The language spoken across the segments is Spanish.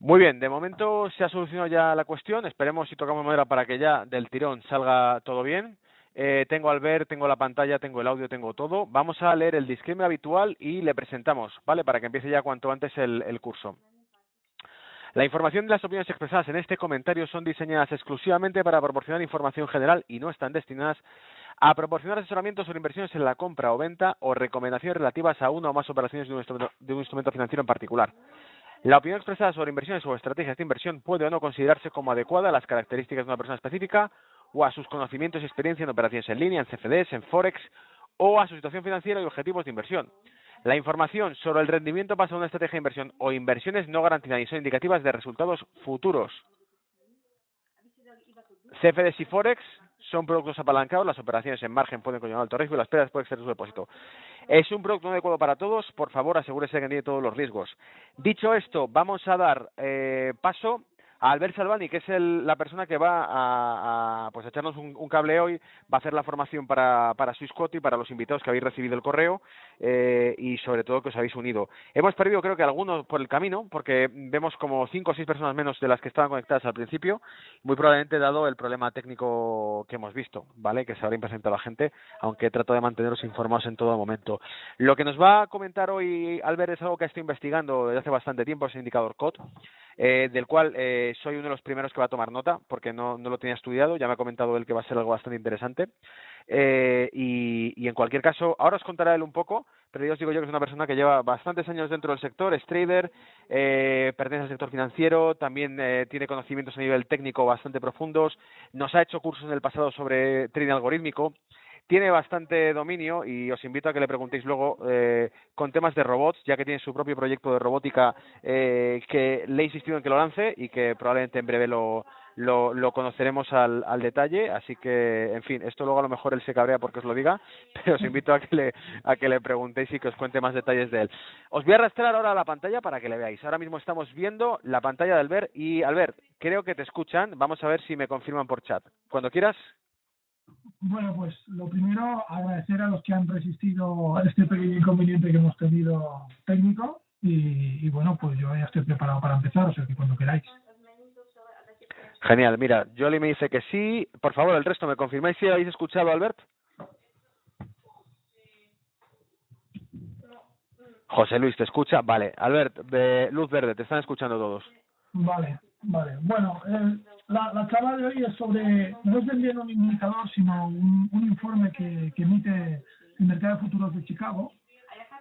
Muy bien, de momento se ha solucionado ya la cuestión. Esperemos y tocamos madera para que ya del tirón salga todo bien. Tengo al ver, tengo la pantalla, tengo el audio, tengo todo. Vamos a leer el disclaimer habitual y le presentamos, ¿vale? Para que empiece ya cuanto antes el curso. La información y las opiniones expresadas en este comentario son diseñadas exclusivamente para proporcionar información general y no están destinadas a proporcionar asesoramiento sobre inversiones en la compra o venta o recomendaciones relativas a una o más operaciones de un instrumento financiero en particular. La opinión expresada sobre inversiones o estrategias de inversión puede o no considerarse como adecuada a las características de una persona específica o a sus conocimientos y experiencia en operaciones en línea, en CFDs, en Forex o a su situación financiera y objetivos de inversión. La información sobre el rendimiento basada en una estrategia de inversión o inversiones no garantiza y son indicativas de resultados futuros. CFDs y Forex son productos apalancados, las operaciones en margen pueden conllevar alto riesgo y las pérdidas pueden ser su depósito. Es un producto no adecuado para todos, por favor asegúrese que tiene todos los riesgos. Dicho esto, vamos a dar paso a Albert Salvani, que es la persona que va a echarnos un cable hoy, va a hacer la formación para Swissquote y para los invitados que habéis recibido el correo y sobre todo que os habéis unido. Hemos perdido creo que algunos por el camino, porque vemos como 5 o 6 personas menos de las que estaban conectadas al principio, muy probablemente dado el problema técnico que hemos visto, ¿vale? Que se habrá presentado la gente, aunque trato de manteneros informados en todo momento. Lo que nos va a comentar hoy Albert es algo que estoy investigando desde hace bastante tiempo, es el indicador COT, del cual soy uno de los primeros que va a tomar nota, porque no lo tenía estudiado, ya me ha comentado él que va a ser algo bastante interesante. Y en cualquier caso, ahora os contará él un poco, pero yo os digo yo que es una persona que lleva bastantes años dentro del sector, es trader, pertenece al sector financiero, también tiene conocimientos a nivel técnico bastante profundos, nos ha hecho cursos en el pasado sobre trading algorítmico, tiene bastante dominio y os invito a que le preguntéis luego con temas de robots, ya que tiene su propio proyecto de robótica que le he insistido en que lo lance y que probablemente en breve lo conoceremos al detalle, así que, en fin, esto luego a lo mejor él se cabrea porque os lo diga, pero os invito a que le preguntéis y que os cuente más detalles de él. Os voy a arrastrar ahora a la pantalla para que le veáis. Ahora mismo estamos viendo la pantalla de Albert y, Albert, creo que te escuchan. Vamos a ver si me confirman por chat. Cuando quieras. Bueno, pues lo primero, agradecer a los que han resistido a este pequeño inconveniente que hemos tenido técnico y bueno, pues yo ya estoy preparado para empezar, o sea que cuando queráis. Genial, mira, Jolly me dice que sí. Por favor, el resto, ¿me confirmáis si habéis escuchado a Albert? José Luis, ¿te escucha? Vale, Albert, luz verde, te están escuchando todos. Vale. Bueno, la charla de hoy es sobre, no es bien un indicador, sino un informe que emite el mercado de futuros de Chicago,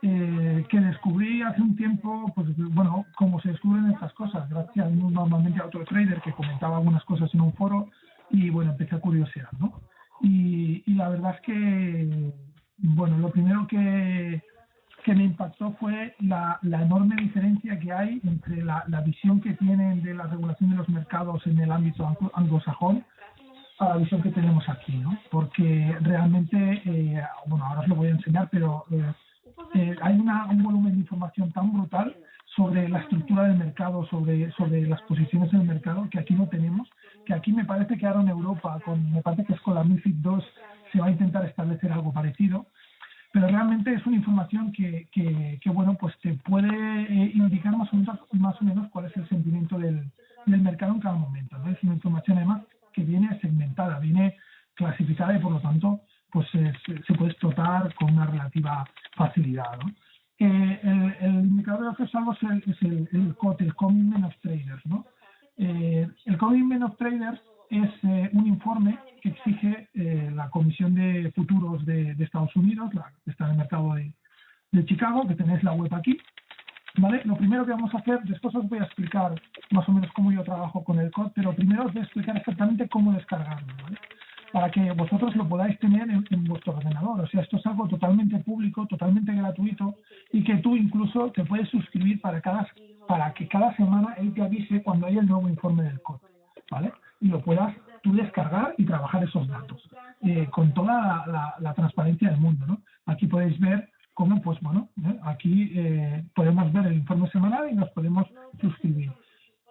que descubrí hace un tiempo, pues bueno, cómo se descubren estas cosas, gracias normalmente a otro trader que comentaba algunas cosas en un foro y bueno, empecé a curiosear, ¿no? Y la verdad es que, bueno, lo primero que me impactó fue la enorme diferencia que hay entre la visión que tienen de la regulación de los mercados en el ámbito anglosajón a la visión que tenemos aquí, ¿no? Porque realmente, bueno, ahora os lo voy a enseñar, pero hay un volumen de información tan brutal sobre la estructura del mercado, sobre las posiciones en el mercado, que aquí no tenemos, que aquí me parece que ahora en Europa, me parece que es con la MiFID II, se va a intentar establecer algo parecido. Pero realmente es una información que bueno, pues te puede indicar más o menos cuál es el sentimiento del mercado en cada momento, ¿no? Es una información además que viene segmentada, viene clasificada y por lo tanto pues se puede explotar con una relativa facilidad, ¿no? El indicador de acceso a algo es el COT, el Commitment of Traders, ¿no? El Commitment of Traders es un informe que exige la Comisión de Futuros de Estados Unidos, que está en el mercado de Chicago, que tenéis la web aquí, ¿vale? Lo primero que vamos a hacer, después os voy a explicar más o menos cómo yo trabajo con el COD, pero primero os voy a explicar exactamente cómo descargarlo, ¿vale? Para que vosotros lo podáis tener en vuestro ordenador. O sea, esto es algo totalmente público, totalmente gratuito y que tú incluso te puedes suscribir para que cada semana él te avise cuando hay el nuevo informe del COD, ¿vale? Y lo puedas tú descargar y trabajar esos datos con toda la transparencia del mundo, ¿no? Aquí podéis ver cómo, pues bueno, aquí podemos ver el informe semanal y nos podemos suscribir.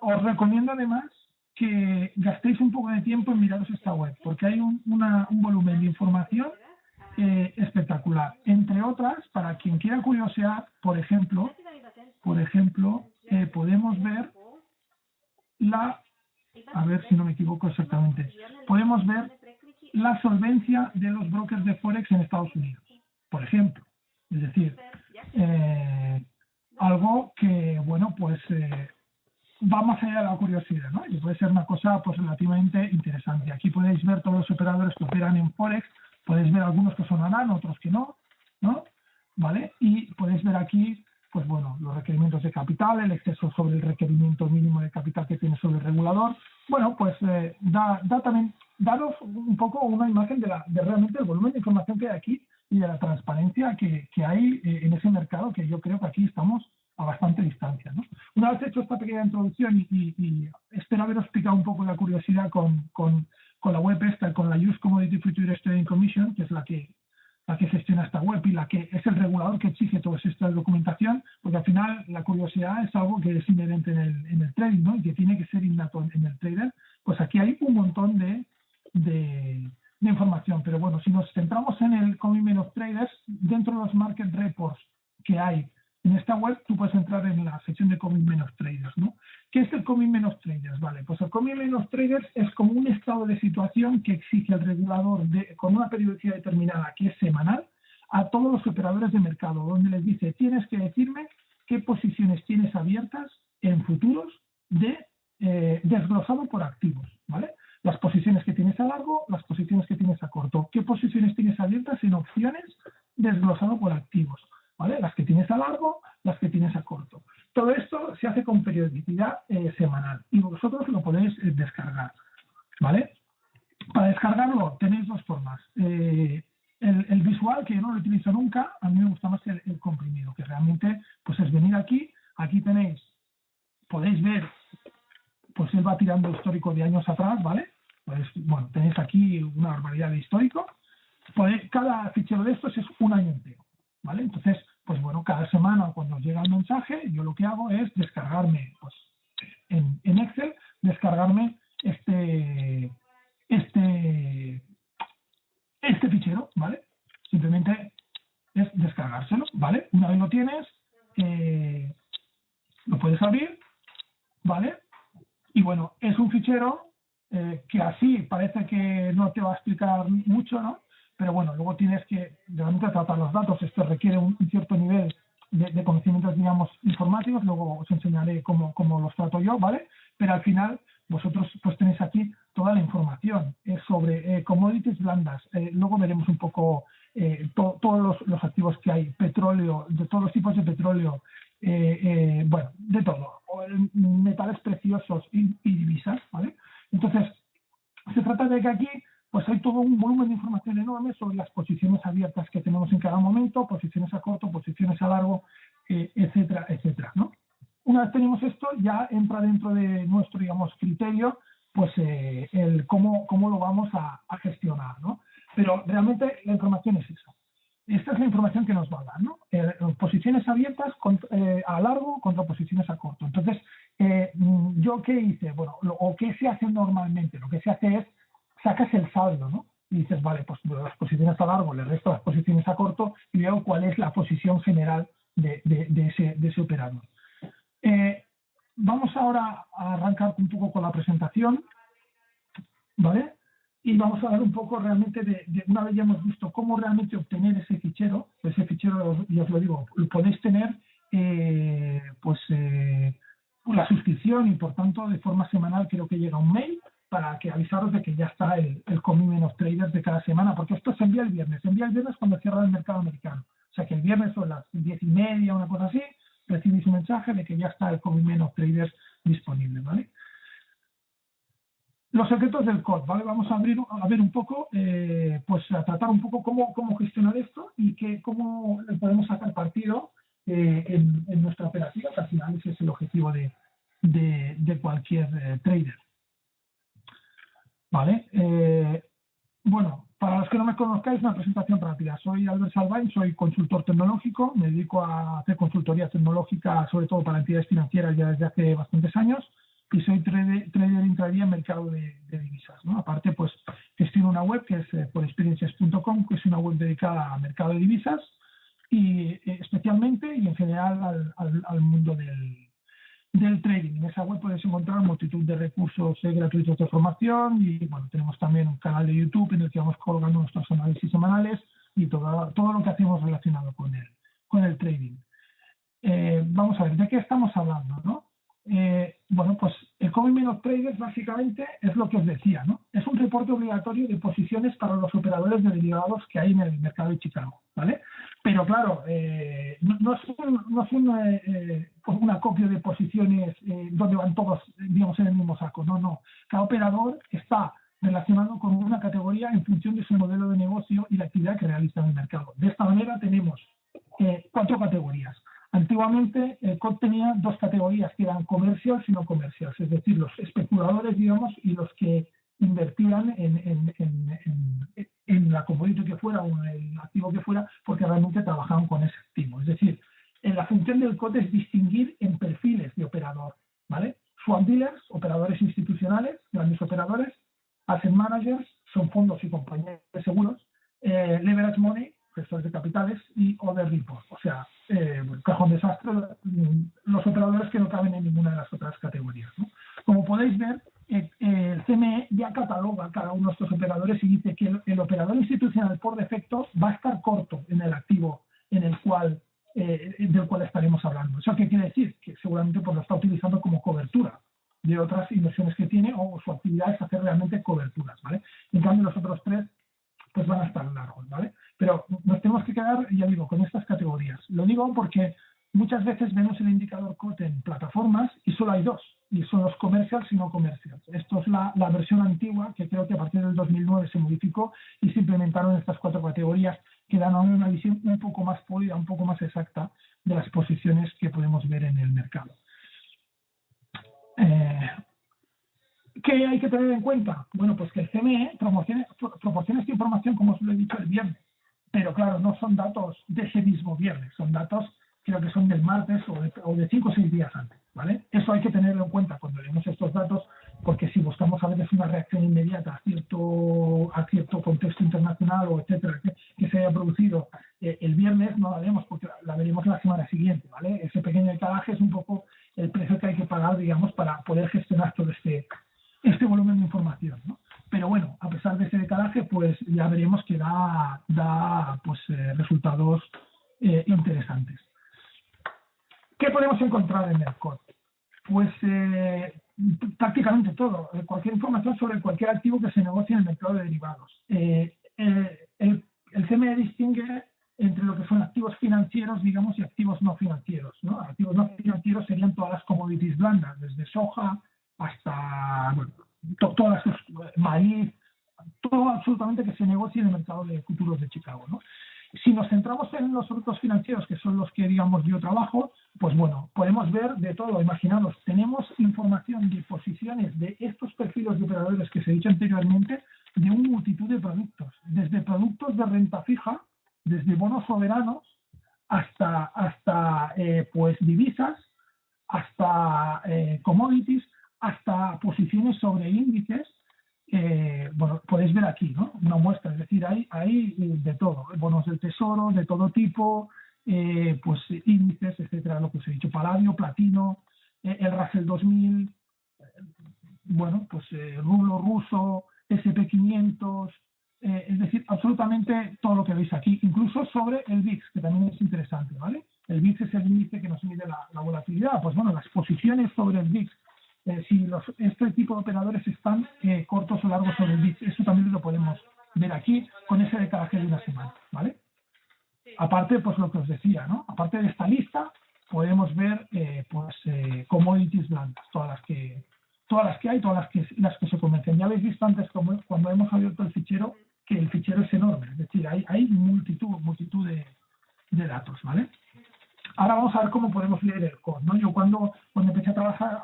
Os recomiendo además que gastéis un poco de tiempo en miraros esta web, porque hay un volumen de información espectacular. Entre otras, para quien quiera curiosear, por ejemplo, podemos ver a ver si no me equivoco exactamente, podemos ver la solvencia de los brokers de Forex en Estados Unidos, por ejemplo. Es decir, algo que, bueno, pues va más allá de la curiosidad, ¿no? Y puede ser una cosa pues relativamente interesante. Aquí podéis ver todos los operadores que operan en Forex, podéis ver algunos que sonarán, otros que no, ¿no? ¿Vale? Y podéis ver aquí, pues bueno, los requerimientos de capital, el exceso sobre el requerimiento mínimo de capital que tiene sobre el regulador. Bueno, pues da también, daros un poco una imagen de realmente el volumen de información que hay aquí y de la transparencia que hay en ese mercado, que yo creo que aquí estamos a bastante distancia, ¿no? Una vez hecho esta pequeña introducción y espero haberos picado un poco la curiosidad con la web esta, con la US Commodity Futures Trading Commission, que es la que gestiona esta web y la que es el regulador que exige toda esta documentación, porque al final la curiosidad es algo que es inherente en el trading, ¿no? Y que tiene que ser innato en el trader. Pues aquí hay un montón de información, pero bueno, si nos centramos en el Commitment of Traders, dentro de los market reports que hay en esta web, tú puedes entrar en la sección de Commitment of Traders, ¿no? ¿Qué es el Commitment of Traders? Vale, pues el Commitment of Traders es como un estado de situación que exige al regulador con una periodicidad determinada, que es semanal, a todos los operadores de mercado, donde les dice, tienes que decirme qué posiciones tienes abiertas en futuros desglosado por activos, ¿vale? Las posiciones que tienes a largo, las posiciones que tienes a corto. ¿Qué posiciones tienes abiertas en opciones desglosado por activos? ¿Vale? Las que tienes a largo, las que tienes a corto. Todo esto se hace con periodicidad semanal y vosotros lo podéis descargar, ¿vale? Para descargarlo tenéis dos formas. El visual, que yo no lo utilizo nunca, a mí me gusta más el comprimido, que realmente pues es venir aquí tenéis, podéis ver, pues él va tirando histórico de años atrás, ¿vale? Pues bueno, tenéis aquí una barbaridad de histórico. Cada fichero de estos es un año entero, ¿vale? Entonces, pues bueno, cada semana cuando llega el mensaje, yo lo que hago es descargarme, pues en Excel, descargarme este fichero, ¿vale? Simplemente es descargárselo, ¿vale? Una vez lo tienes, lo puedes abrir, ¿vale? Y bueno, es un fichero que así parece que no te va a explicar mucho, ¿no? Pero bueno, luego tienes que realmente tratar los datos. Esto requiere un cierto nivel de conocimientos, digamos, informáticos. Luego os enseñaré cómo los trato yo, ¿vale? Pero al final vosotros pues tenéis aquí toda la información sobre commodities blandas. Luego veremos un poco todos los activos que hay, petróleo, de todos los tipos de petróleo, bueno, de todo, metales preciosos y divisas, ¿vale? Entonces, se trata de que aquí pues hay todo un volumen de información enorme sobre las posiciones abiertas que tenemos en cada momento, posiciones a corto, posiciones a largo, etcétera, etcétera, ¿no? Una vez tenemos esto, ya entra dentro de nuestro, digamos, criterio, pues el cómo lo vamos a gestionar, ¿no? Pero realmente la información es esa. Esta es la información que nos va a dar, ¿no? Posiciones abiertas a largo contra posiciones a corto. Entonces, ¿yo qué hice? Bueno, o qué se hace normalmente. Lo que se hace es, sacas el saldo, ¿no? Y dices, vale, pues las posiciones a largo, le resto las posiciones a corto y veo cuál es la posición general de ese operador. Vamos ahora a arrancar un poco con la presentación, ¿vale? Y vamos a hablar un poco realmente una vez ya hemos visto cómo realmente obtener ese fichero, ya os lo digo, lo podéis tener la suscripción y por tanto de forma semanal creo que llega un mail para que avisaros de que ya está el Commitment of Traders de cada semana, porque esto se envía el viernes cuando cierra el mercado americano. O sea que el viernes son las 10:30, una cosa así, recibís un mensaje de que ya está el Commitment of Traders disponible, ¿vale? Los secretos del COD, ¿vale? Vamos a ver un poco, pues a tratar un poco cómo gestionar esto y cómo le podemos sacar partido en nuestra operativa, que al final ese es el objetivo de cualquier trader. ¿Vale? Bueno, para los que no me conozcáis, una presentación rápida. Soy Albert Salvain, soy consultor tecnológico, me dedico a hacer consultoría tecnológica, sobre todo para entidades financieras ya desde hace bastantes años, y soy trader intradía en mercado de divisas, ¿no? Aparte, pues gestiono una web que es podexperiences.com, que es una web dedicada al mercado de divisas y especialmente y en general al mundo del trading. En esa web puedes encontrar multitud de recursos gratuitos de formación y bueno, tenemos también un canal de YouTube en el que vamos colgando nuestros análisis semanales y todo lo que hacemos relacionado con el trading. Vamos a ver, ¿de qué estamos hablando, no? Bueno, pues el Common Mean of Traders básicamente es lo que os decía, ¿no? Es un reporte obligatorio de posiciones para los operadores de derivados que hay en el mercado de Chicago, ¿vale? Pero claro, no es una copia de posiciones donde van todos, digamos, en el mismo saco, no. Cada operador está relacionado con una categoría en función de su modelo de negocio y la actividad que realiza en el mercado. De esta manera tenemos 4 categorías. Antiguamente el COT tenía 2 categorías que eran comerciales y no comerciales, es decir, los especuladores, digamos, y los que invertían en la commodity que fuera o en el activo que fuera, porque realmente trabajaban con ese activo. Es decir, la función del COT es distinguir en perfiles de operador, ¿vale? Swap dealers, operadores institucionales, grandes operadores, asset managers, son fondos y compañías de seguros, leverage money, gestores de capitales, y other repos, o sea, cajón desastre, los operadores que no caben en ninguna de las otras categorías, ¿no? Como podéis ver, el CME ya cataloga cada uno de estos operadores y dice que el operador institucional por defecto va a estar corto en el activo en el cual del cual estaremos hablando. ¿Eso qué quiere decir? Que seguramente pues, lo está utilizando como cobertura de otras inversiones que tiene o su actividad es hacer realmente coberturas, ¿vale? En cambio, los otros 3 pues van a estar largos, ¿vale? Pero nos tenemos que quedar, ya digo, con estas categorías. Lo digo porque muchas veces vemos el indicador COT en plataformas y solo hay 2, y son los commercials y no commercials. Esto es la versión antigua, que creo que a partir del 2009 se modificó y se implementaron estas 4 categorías que dan una visión un poco más pulida, un poco más exacta de las posiciones que podemos ver en el mercado. ¿Qué hay que tener en cuenta? Bueno, pues que el CME proporciona esta información, como os lo he dicho, el viernes. Pero claro, no son datos de ese mismo viernes, son datos, creo que son del martes o de 5 o 6 días antes, ¿vale? Eso hay que tenerlo en cuenta cuando leemos estos datos, porque si buscamos a veces una reacción inmediata a cierto contexto internacional o etcétera que se haya producido el viernes, no la vemos porque la veremos la semana siguiente, ¿vale? Ese pequeño decalaje es un poco el precio que hay que pagar, digamos, para poder gestionar todo este volumen de información, ¿no? Pero bueno, a pesar de ese decalaje, pues ya veremos que da resultados interesantes. ¿Qué podemos encontrar en el COT? Pues prácticamente todo, cualquier información sobre cualquier activo que se negocie en el mercado de derivados. El CME distingue entre lo que son activos financieros, digamos, y activos no financieros, ¿no? Activos no financieros serían todas las commodities blandas, desde soja hasta todas las maíz, todo absolutamente que se negocie en el mercado de futuros de Chicago, ¿no? Si nos centramos en los productos financieros, que son los que, digamos, yo trabajo, pues bueno, podemos ver de todo. Imaginaos, tenemos información de posiciones de estos perfiles de operadores que se ha dicho anteriormente, de una multitud de productos, desde productos de renta fija, desde bonos soberanos, hasta pues divisas, hasta commodities, hasta posiciones sobre índices. Bueno, podéis ver aquí, ¿no? Una muestra, es decir, hay de todo, bonos del tesoro, de todo tipo, pues índices, etcétera, lo que os he dicho, paladio, platino, el Russell 2000, bueno, pues rublo ruso, SP500, es decir, absolutamente todo lo que veis aquí, incluso sobre el VIX, que también es interesante, ¿vale? El VIX es el índice que nos mide la volatilidad, pues bueno, las posiciones sobre el VIX, si este tipo de operadores están cortos o largos sobre el VIX, eso también lo podemos ver aquí con ese decalaje de una semana, ¿vale? Aparte, pues lo que os decía, ¿no? Aparte de esta lista, podemos ver commodities blandas, todas las que hay, todas las que se comercian. Ya habéis visto antes cuando hemos abierto el fichero, que el fichero es enorme, es decir, hay multitud de datos, ¿vale? Ahora vamos a ver cómo podemos leer el COT, ¿no? Yo cuando empecé a trabajar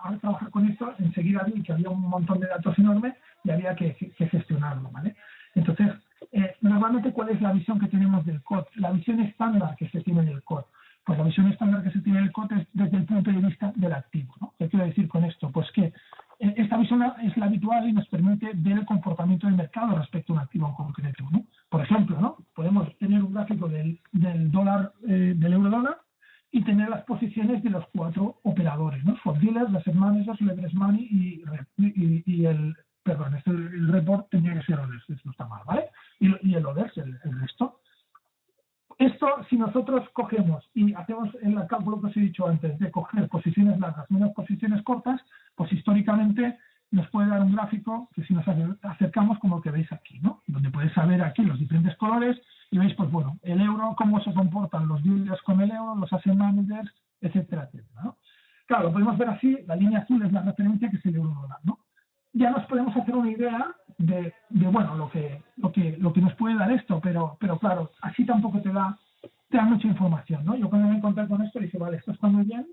con esto, enseguida vi que había un montón de datos enormes y había que gestionarlo, ¿vale? Entonces, normalmente, ¿cuál es la visión que tenemos del COT? La visión estándar que se tiene del COT. Pues la visión estándar que se tiene del COT es desde el punto de vista del activo, ¿no? ¿Qué quiero decir con esto? Pues que esta visión es la habitual y nos permite ver el comportamiento del mercado respecto a un activo en concreto, ¿no? Por ejemplo, ¿no? Podemos tener un gráfico del dólar, del euro dólar, y tener las posiciones de los 4 operadores, ¿no? Swap dealers, Managers, Asset Managers, Leverage Money y el report tenía que ser Others, esto está mal, ¿vale? Y el Others, el resto. Esto, si nosotros cogemos y hacemos el cálculo que os he dicho antes, de coger posiciones largas menos posiciones cortas, pues históricamente nos puede dar un gráfico que si nos acercamos como el que veis aquí, ¿no? Donde podéis saber aquí los diferentes colores y veis, pues bueno, el euro, cómo se comportan los dealers con el euro, los asset managers, etcétera, etcétera, ¿no? Claro, lo podemos ver así, la línea azul es la referencia que es el euro dólar, ¿no? Ya nos podemos hacer una idea de bueno, lo que nos puede dar esto, pero claro, así tampoco te da mucha información, ¿no? Yo cuando me encontré con esto dije, vale, esto está muy bien.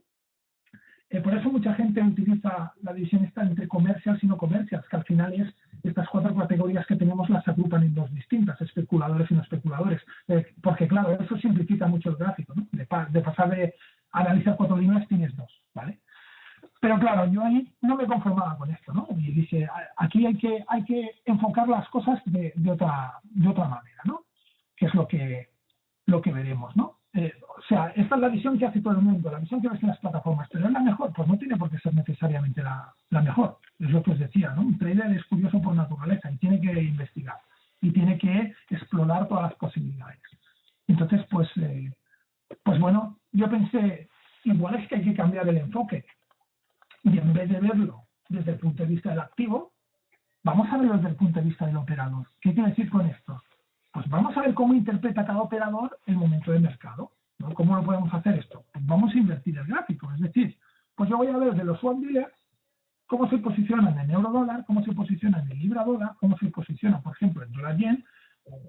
Por eso mucha gente utiliza la división esta entre commercials y no commercials, que al final es estas 4 categorías que tenemos las agrupan en 2 distintas, especuladores y no especuladores, porque claro, eso simplifica mucho el gráfico, ¿no? De pasar de analizar 4 líneas tienes 2, ¿vale? Pero claro, yo ahí no me conformaba con esto, ¿no? Y dije, aquí hay que enfocar las cosas de otra manera, ¿no? Que es lo que veremos, ¿no? O sea, esta es la visión que hace todo el mundo, la visión que ves en las plataformas, pero es la mejor, pues no tiene por qué ser necesariamente la mejor, es lo que os decía, ¿no? Un trader es curioso por naturaleza y tiene que investigar y tiene que explorar todas las posibilidades. Entonces, pues bueno, yo pensé, igual es que hay que cambiar el enfoque y en vez de verlo desde el punto de vista del activo, vamos a verlo desde el punto de vista del operador. ¿Qué quiere decir con esto? Pues vamos a ver cómo interpreta cada operador el momento de mercado, ¿no? ¿Cómo lo podemos hacer esto? Pues vamos a invertir el gráfico, es decir, pues yo voy a ver de los swap dealers cómo se posicionan en euro dólar, cómo se posicionan en libra dólar, cómo se posicionan, por ejemplo, en dólar yen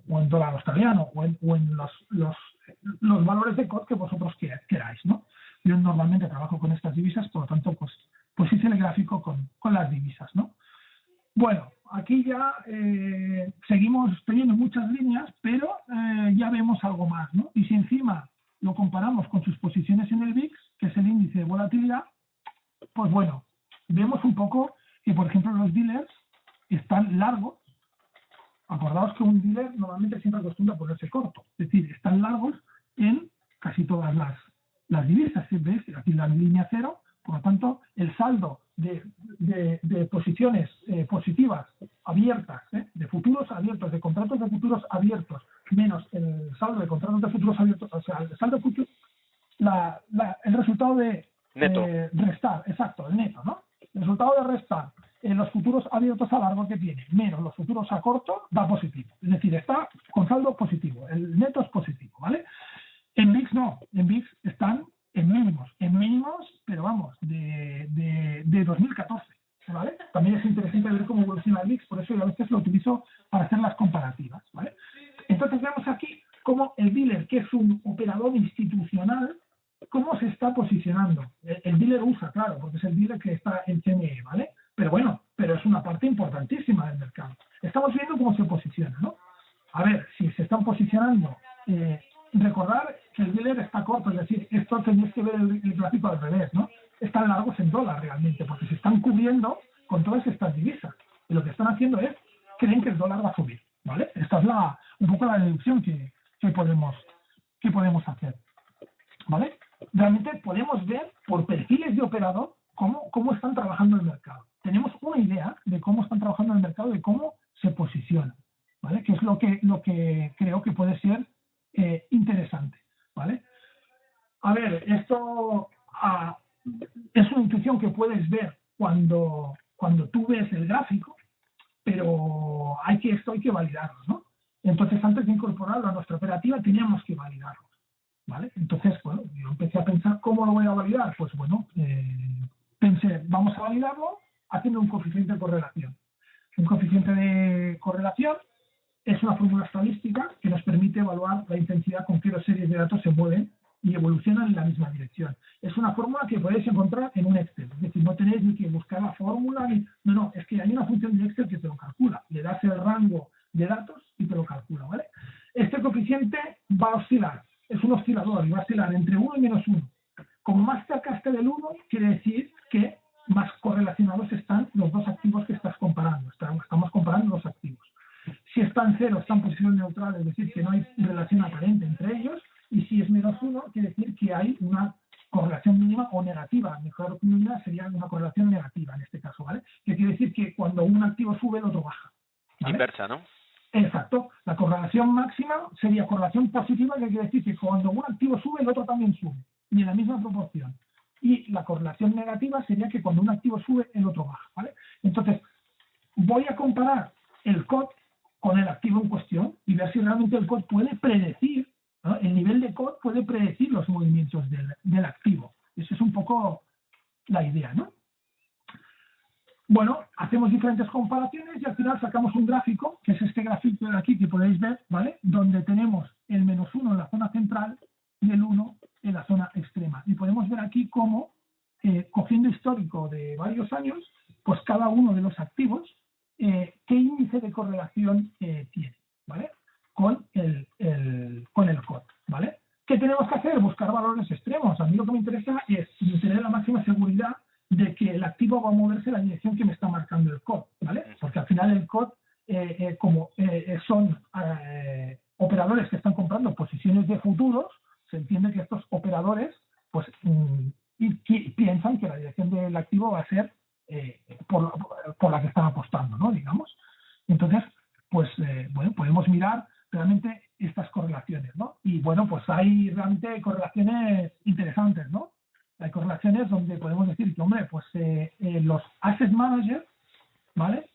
o en dólar australiano o en los valores de COT que vosotros queráis, ¿no? Yo normalmente trabajo con estas divisas, por lo tanto, pues hice el gráfico con las divisas, ¿no? Bueno, aquí ya seguimos teniendo muchas líneas, pero ya vemos algo más, ¿no? Y si encima lo comparamos con sus posiciones en el VIX, que es el índice de volatilidad, pues bueno, vemos un poco que, por ejemplo, los dealers están largos. Acordaos que un dealer normalmente siempre acostumbra a ponerse corto, es decir, están largos en casi todas las divisas. ¿Veis? Aquí la línea cero, por lo tanto, el saldo de posiciones positivas abiertas, de futuros abiertos, de contratos de futuros abiertos, menos el saldo de contratos de futuros abiertos, o sea, el saldo de futuros, el resultado de neto. Restar, exacto, el neto, ¿no? El resultado de restar los futuros abiertos a largo que tiene, menos los futuros a corto, da positivo. Es decir, está con saldo positivo, el neto es positivo, ¿vale? En VIX no, en VIX están en mínimos, pero vamos, de 2014, ¿vale? También es interesante ver cómo evoluciona el VIX, por eso yo a veces lo utilizo para hacer las comparativas, ¿vale? Entonces vemos aquí cómo el dealer, que es un operador institucional, cómo se está posicionando. El dealer usa, claro, porque es el dealer que está en CME, ¿vale? Pero bueno, pero es una parte importantísima del mercado. Estamos viendo cómo se posiciona, ¿no? A ver, si se están posicionando, recordar que el dealer está corto, es decir, esto tenéis que ver el gráfico al revés, ¿no? Están largos en dólar realmente, porque se están cubriendo con todas estas divisas. Y lo que están haciendo es, creen que el dólar va a subir, ¿vale? Esta es un poco la deducción que podemos hacer, ¿vale? Realmente podemos ver por perfiles de operador cómo están trabajando el mercado. Tenemos una idea de cómo están trabajando el mercado, de cómo se posicionan, ¿vale? Que es lo que creo que puede ser interesante, ¿vale? A ver, esto es una intuición que puedes ver cuando tú ves el gráfico, pero esto hay que validarlo, ¿no? Entonces, antes de incorporarlo a nuestra operativa, teníamos que validarlo, ¿vale? Entonces, bueno, yo empecé a pensar, ¿cómo lo voy a validar? Pues bueno, pensé, vamos a validarlo haciendo un coeficiente de correlación. Un coeficiente de correlación es una fórmula estadística que nos permite evaluar la intensidad con que dos series de datos se mueven y evolucionan en la misma dirección. Es una fórmula que podéis encontrar en un Excel, es decir, no tenéis ni que buscar la fórmula, no, es que hay una función de Excel que te lo calcula, le das el rango de datos y te lo calcula, ¿vale? Este coeficiente va a oscilar, es un oscilador y va a oscilar entre 1 y menos 1. Como más cerca esté del 1, quiere decir que más correlacionados están los dos activos que estás comparando, estamos comparando dos activos. Si está en 0, está en posición neutral, es decir, que no hay relación aparente entre ellos, y si es menos 1, quiere decir que hay una correlación mínima o negativa. negativa, mejor unida sería una correlación negativa en este caso, ¿vale? Que quiere decir que cuando un activo sube, el otro baja, ¿vale? Inversa, ¿no? Exacto. La correlación máxima sería correlación positiva, que quiere decir que cuando un activo sube, el otro también sube, y en la misma proporción. Y la correlación negativa sería que cuando un activo sube, el otro baja, ¿vale? Entonces, voy a comparar el COT con el activo en cuestión y ver si realmente el COT puede predecir, ¿no? El nivel de COT puede predecir los movimientos del activo. Esa es un poco la idea, ¿no? Bueno, hacemos diferentes comparaciones y al final sacamos un gráfico, que es este gráfico de aquí que podéis ver, ¿vale? Donde tenemos el -1 en la zona central y el 1 en la zona extrema. Y podemos ver aquí cómo, cogiendo histórico de varios años, pues cada uno de los activos, qué índice de correlación tiene, ¿vale? Con el COT, ¿vale? ¿Qué tenemos que hacer? Buscar valores extremos. A mí lo que me interesa es tener la máxima seguridad de que el activo va a moverse en la dirección que me está marcando el COT, ¿vale? Porque al final el COT, son operadores que están comprando posiciones de futuros, se entiende que estos operadores pues piensan que la dirección del activo va a ser por la que están apostando, ¿no? Digamos. Entonces, pues, bueno, podemos mirar realmente estas correlaciones, ¿no? Y bueno, pues hay realmente correlaciones interesantes, ¿no? Hay correlaciones donde podemos decir que, hombre, pues los asset managers, ¿vale?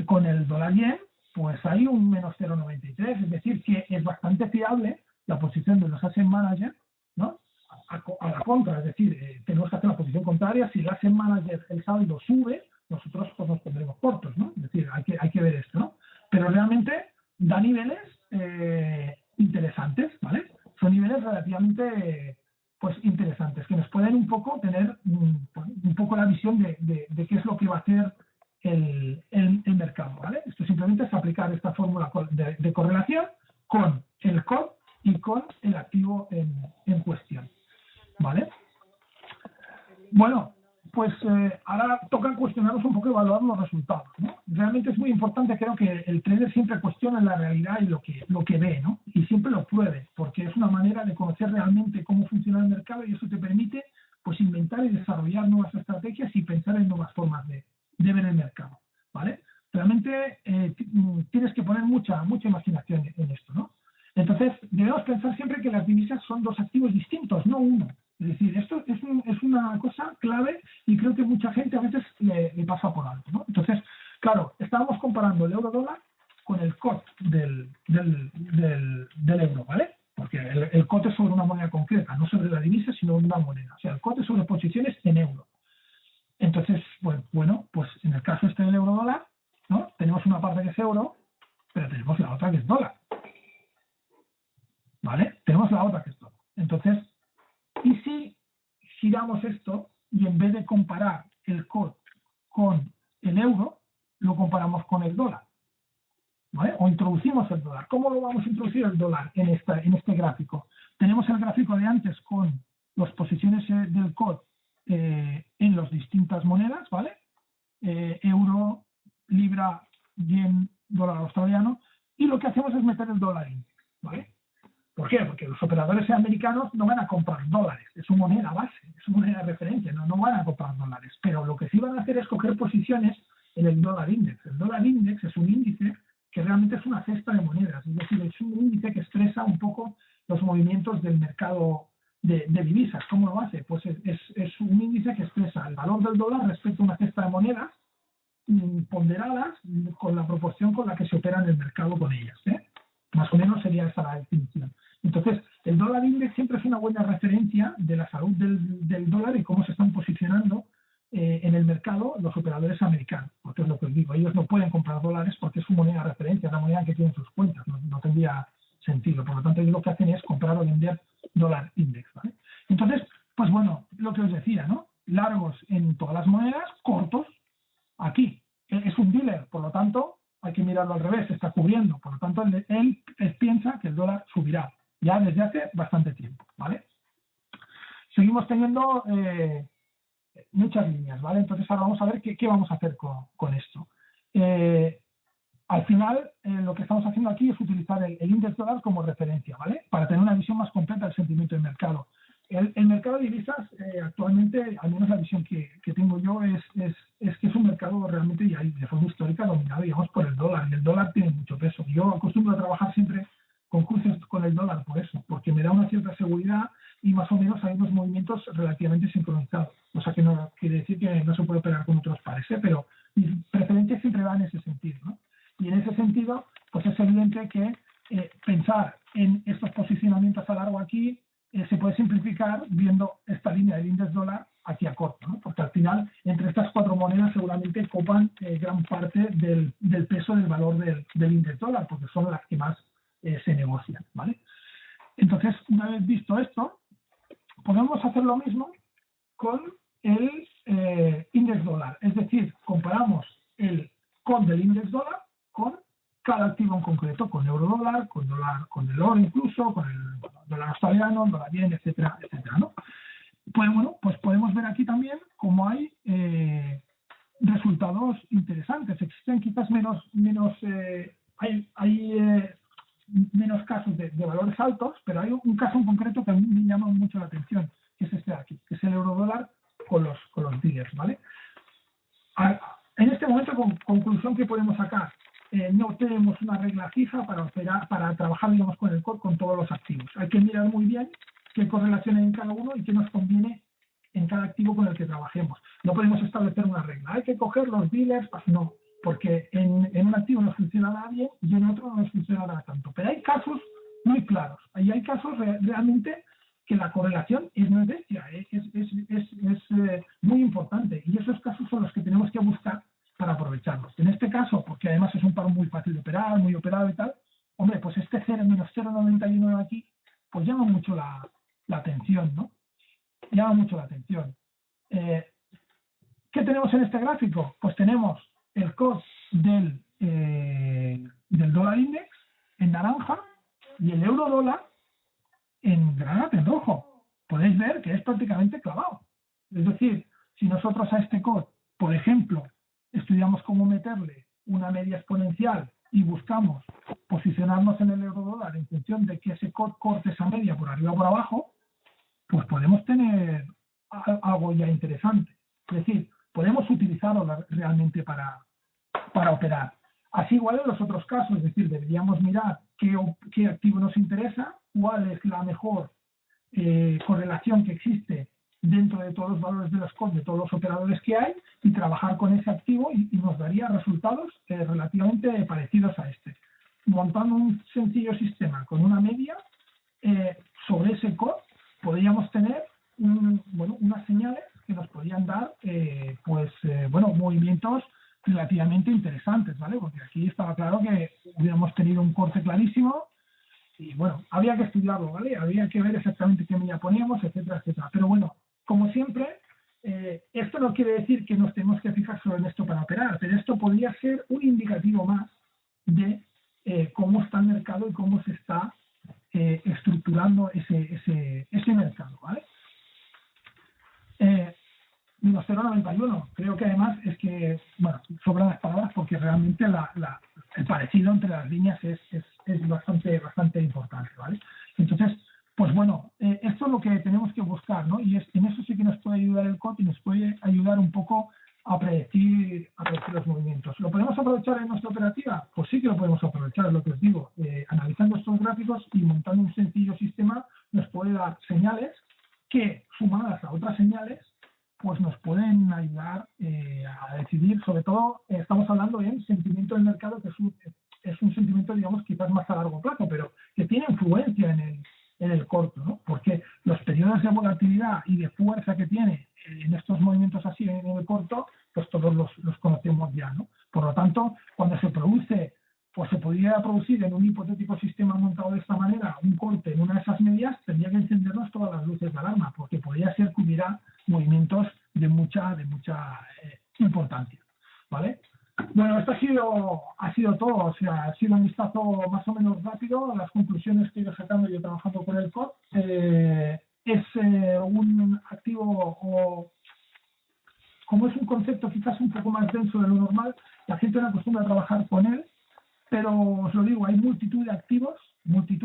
Con el dólar yen, pues hay un -0,93, es decir, que es bastante fiable la posición de los asset managers, ¿no? A la contra, es decir, tenemos que hacer la posición contraria. Si el asset manager, el saldo sube, nosotros pues nos pondremos cortos, ¿no? Es decir, hay que ver esto, ¿no? Pero realmente da niveles interesantes, ¿vale? Son niveles relativamente pues interesantes, que nos pueden un poco tener un poco la visión de qué es lo que va a hacer el mercado, ¿vale? Esto simplemente es aplicar esta fórmula de correlación con el COT y con el activo en cuestión, ¿vale? Bueno, pues ahora toca cuestionarnos un poco y evaluar los resultados, ¿no? Realmente es muy importante, creo, que el trader siempre cuestione la realidad y lo que ve, ¿no? Y siempre lo pruebe, porque es una manera de conocer realmente cómo funciona el mercado y eso te permite, pues, inventar y desarrollar nuevas estrategias y pensar en nuevas formas de ver el mercado, ¿vale? Realmente tienes que poner mucha imaginación en esto, ¿no? Entonces, debemos pensar siempre que las divisas son dos activos distintos, no uno. Es decir, esto es una cosa clave y creo que mucha gente a veces le pasa por alto, ¿no? Entonces, claro, estábamos comparando el euro-dólar con el COT del euro, ¿vale? Porque el COT es sobre una moneda concreta, no sobre la divisa, sino una moneda. O sea, el COT es sobre posiciones en euro. Entonces, bueno, pues en el caso este del euro-dólar, ¿no? Tenemos una parte que es euro, pero tenemos la otra que es dólar, ¿vale? Tenemos la otra que es dólar. Entonces, y si giramos esto y en vez de comparar el COT con el euro, lo comparamos con el dólar, ¿vale? O introducimos el dólar. ¿Cómo lo vamos a introducir el dólar en este gráfico? Tenemos el gráfico de antes con las posiciones del COT en las distintas monedas, ¿vale? Euro, libra, yen, dólar australiano, y lo que hacemos es meter el dólar índice, ¿vale? ¿Por qué? Porque los operadores americanos no van a comprar dólares, es su moneda base, es su moneda de referencia, no van a comprar dólares, pero lo que sí van a hacer es coger posiciones en el dólar index. El dólar index es un índice que realmente es una cesta de monedas, es decir, es un índice que expresa un poco los movimientos del mercado de divisas. ¿Cómo lo hace? Pues es un índice que expresa el valor del dólar respecto a una cesta de monedas ponderadas con la proporción con la que se opera en el mercado con ellas, ¿eh? Más o menos sería esa la definición. Entonces, el dólar index siempre es una buena referencia de la salud del dólar y cómo se están posicionando en el mercado los operadores americanos. Porque es lo que os digo, ellos no pueden comprar dólares porque es su moneda de referencia, es la moneda que tienen sus cuentas, no tendría sentido. Por lo tanto, ellos lo que hacen es comprar o vender dólar index, ¿vale? Entonces, pues bueno, lo que os decía, ¿no? Largos en todas las monedas, cortos aquí. Es un dealer, por lo tanto, hay que mirarlo al revés, se está cubriendo. Por lo tanto, él piensa que el dólar subirá ya desde hace bastante tiempo, ¿vale? Seguimos teniendo muchas líneas, ¿vale? Entonces ahora vamos a ver qué vamos a hacer con esto. Al final, lo que estamos haciendo aquí es utilizar el índice dólar como referencia, ¿vale? Para tener una visión más completa del sentimiento del mercado. el mercado de divisas actualmente, al menos la visión que tengo yo, es que es un mercado realmente ya de forma histórica dominado, digamos, por el dólar. Y el dólar tiene mucho peso. Yo acostumbro a trabajar siempre con cruces con el dólar por eso, porque me da una cierta seguridad y más o menos hay unos movimientos relativamente sincronizados. O sea que no quiere decir que no se puede operar con otros pares, pero mi preferencia siempre va en ese sentido, ¿no? Y en ese sentido, pues es evidente que pensar en estos posicionamientos a largo aquí se puede simplificar viendo esta línea del índice dólar aquí a corto, ¿no? Porque al final, entre estas cuatro monedas seguramente copan gran parte del peso del valor del índice dólar, porque son las que más se negocian, ¿vale? Entonces, una vez visto esto, podemos hacer lo mismo con el índice dólar. Es decir, comparamos el COT del índice dólar con cada activo en concreto, con euro dólar, con el oro incluso, con el dólar australiano, el dólar yen, etcétera, etcétera, ¿no? Pues bueno, pues podemos ver aquí también cómo hay resultados interesantes. Existen quizás menos casos de valores altos, pero hay un caso en concreto que a mí me llama mucho la atención, que es este de aquí, que es el euro dólar con los dealers, ¿vale? En este momento, conclusión que podemos sacar, no tenemos una regla fija para trabajar, digamos, con el COT con todos los activos. Hay que mirar muy bien qué correlación hay en cada uno y qué nos conviene en cada activo con el que trabajemos. No podemos establecer una regla. Hay que coger los dealers, no, porque en un activo nos funcionará bien y en otro no nos funcionará tanto. Pero hay casos muy claros. Ahí hay casos realmente que la correlación es muy bestia, es muy importante. Y esos casos son los que tenemos que buscar para aprovecharlos. En este caso, porque además es un paro muy fácil de operar, muy operado y tal, hombre, pues este 0 menos 0,91 de aquí, pues llama mucho la atención, ¿no? Llama mucho la atención. ¿Qué tenemos en este gráfico? Pues tenemos el COT del dólar index en naranja y el euro dólar en granate, en rojo. Podéis ver que es prácticamente clavado. Es decir, si nosotros a este COT, por ejemplo, estudiamos cómo meterle una media exponencial y buscamos posicionarnos en el euro dólar en función de que ese COT corte esa media por arriba o por abajo, pues podemos tener algo ya interesante. Es decir, podemos utilizarlo realmente para operar. Así igual en los otros casos, es decir, deberíamos mirar qué activo nos interesa, cuál es la mejor correlación que existe dentro de todos los valores de los COT, de todos los operadores que hay, y trabajar con ese activo y nos daría resultados relativamente parecidos a este. Montando un sencillo sistema con una media, sobre ese COT podríamos tener unas señales que nos podrían dar movimientos relativamente interesantes, ¿vale? Porque aquí estaba claro que hubiéramos tenido un corte clarísimo y bueno, había que estudiarlo, ¿vale? Había que ver exactamente qué media poníamos, etcétera, etcétera. Pero bueno, como siempre, esto no quiere decir que nos tenemos que fijar solo en esto para operar, pero esto podría ser un indicativo más de cómo está el mercado y cómo se está estructurando ese mercado, ¿vale? Menos 0,91. Creo que además es que, bueno, sobran las palabras porque realmente el parecido entre las líneas es bastante importante, ¿vale? Entonces, pues bueno, esto es lo que tenemos que buscar, ¿no? Y en eso sí que nos puede ayudar el COT y nos puede ayudar un poco a predecir los movimientos. ¿Lo podemos aprovechar en nuestra operativa? Pues sí que lo podemos aprovechar, es lo que os digo. Analizando estos gráficos y montando un sencillo sistema nos puede dar señales que, sumadas a otras señales, pues nos pueden ayudar a decidir. Sobre todo, estamos hablando en sentimiento del mercado, que es un sentimiento, digamos, quizás más a largo plazo, pero que tiene influencia en el corto, ¿no? Porque los periodos de volatilidad y de fuerza que tiene en estos movimientos así en el corto, pues todos los conocemos ya, ¿no? Por lo tanto, cuando se produce, pues se podría producir en un hipotético sistema montado de esta manera un corte en una de esas medias, tendría que encendernos todas las luces de alarma, porque podría ser que hubiera movimientos de mucha importancia, ¿vale? Bueno, esto ha sido todo, o sea, ha sido un vistazo más o menos rápido a las conclusiones que he ido sacando yo trabajando con el COT. Es un activo como es un concepto quizás un poco más denso de lo normal, la gente no acostumbra a trabajar con él, pero os lo digo, hay multitud de activos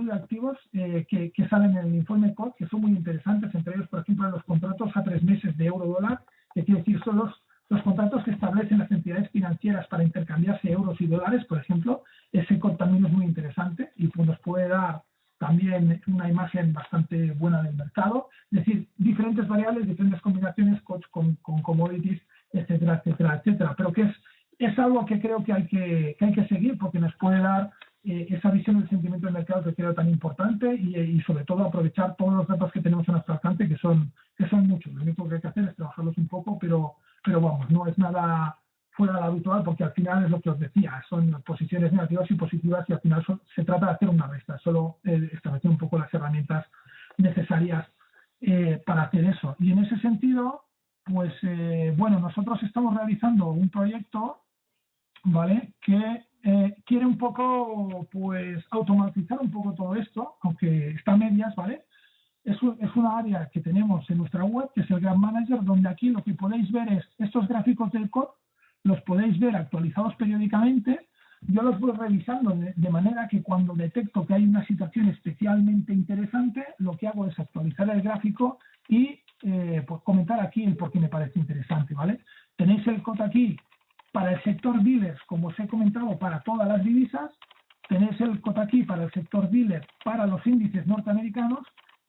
portafolio de activos que salen en el informe COT, que son muy interesantes, entre ellos, por ejemplo, los contratos a 3 meses de euro-dólar, que quiere decir son los contratos que establecen las entidades financieras para intercambiarse euros y dólares, por ejemplo. Ese COT también es muy interesante y pues nos puede dar también una imagen bastante buena del mercado, es decir, diferentes variables, diferentes combinaciones, COTs con commodities, etcétera, etcétera, etcétera, pero que es algo que creo que hay que seguir porque nos puede dar esa visión del sentimiento del mercado que creo tan importante y sobre todo aprovechar todos los datos que tenemos a nuestro alcance, que son muchos. Lo único que hay que hacer es trabajarlos un poco, pero vamos, no es nada fuera de lo habitual porque al final es lo que os decía, son posiciones negativas y positivas y al final se trata de hacer una resta, solo establecer un poco las herramientas necesarias para hacer eso. Y en ese sentido, pues bueno, nosotros estamos realizando un proyecto, ¿vale?, que quiere un poco, pues, automatizar un poco todo esto, aunque está a medias, ¿vale? Es una área que tenemos en nuestra web, que es el Graph Manager, donde aquí lo que podéis ver es estos gráficos del COT, los podéis ver actualizados periódicamente. Yo los voy revisando de manera que cuando detecto que hay una situación especialmente interesante, lo que hago es actualizar el gráfico y pues comentar aquí el por qué me parece interesante, ¿vale? Tenéis el COT aquí para el sector dealers, como os he comentado, para todas las divisas. Tenéis el COT aquí para el sector dealer, para los índices norteamericanos.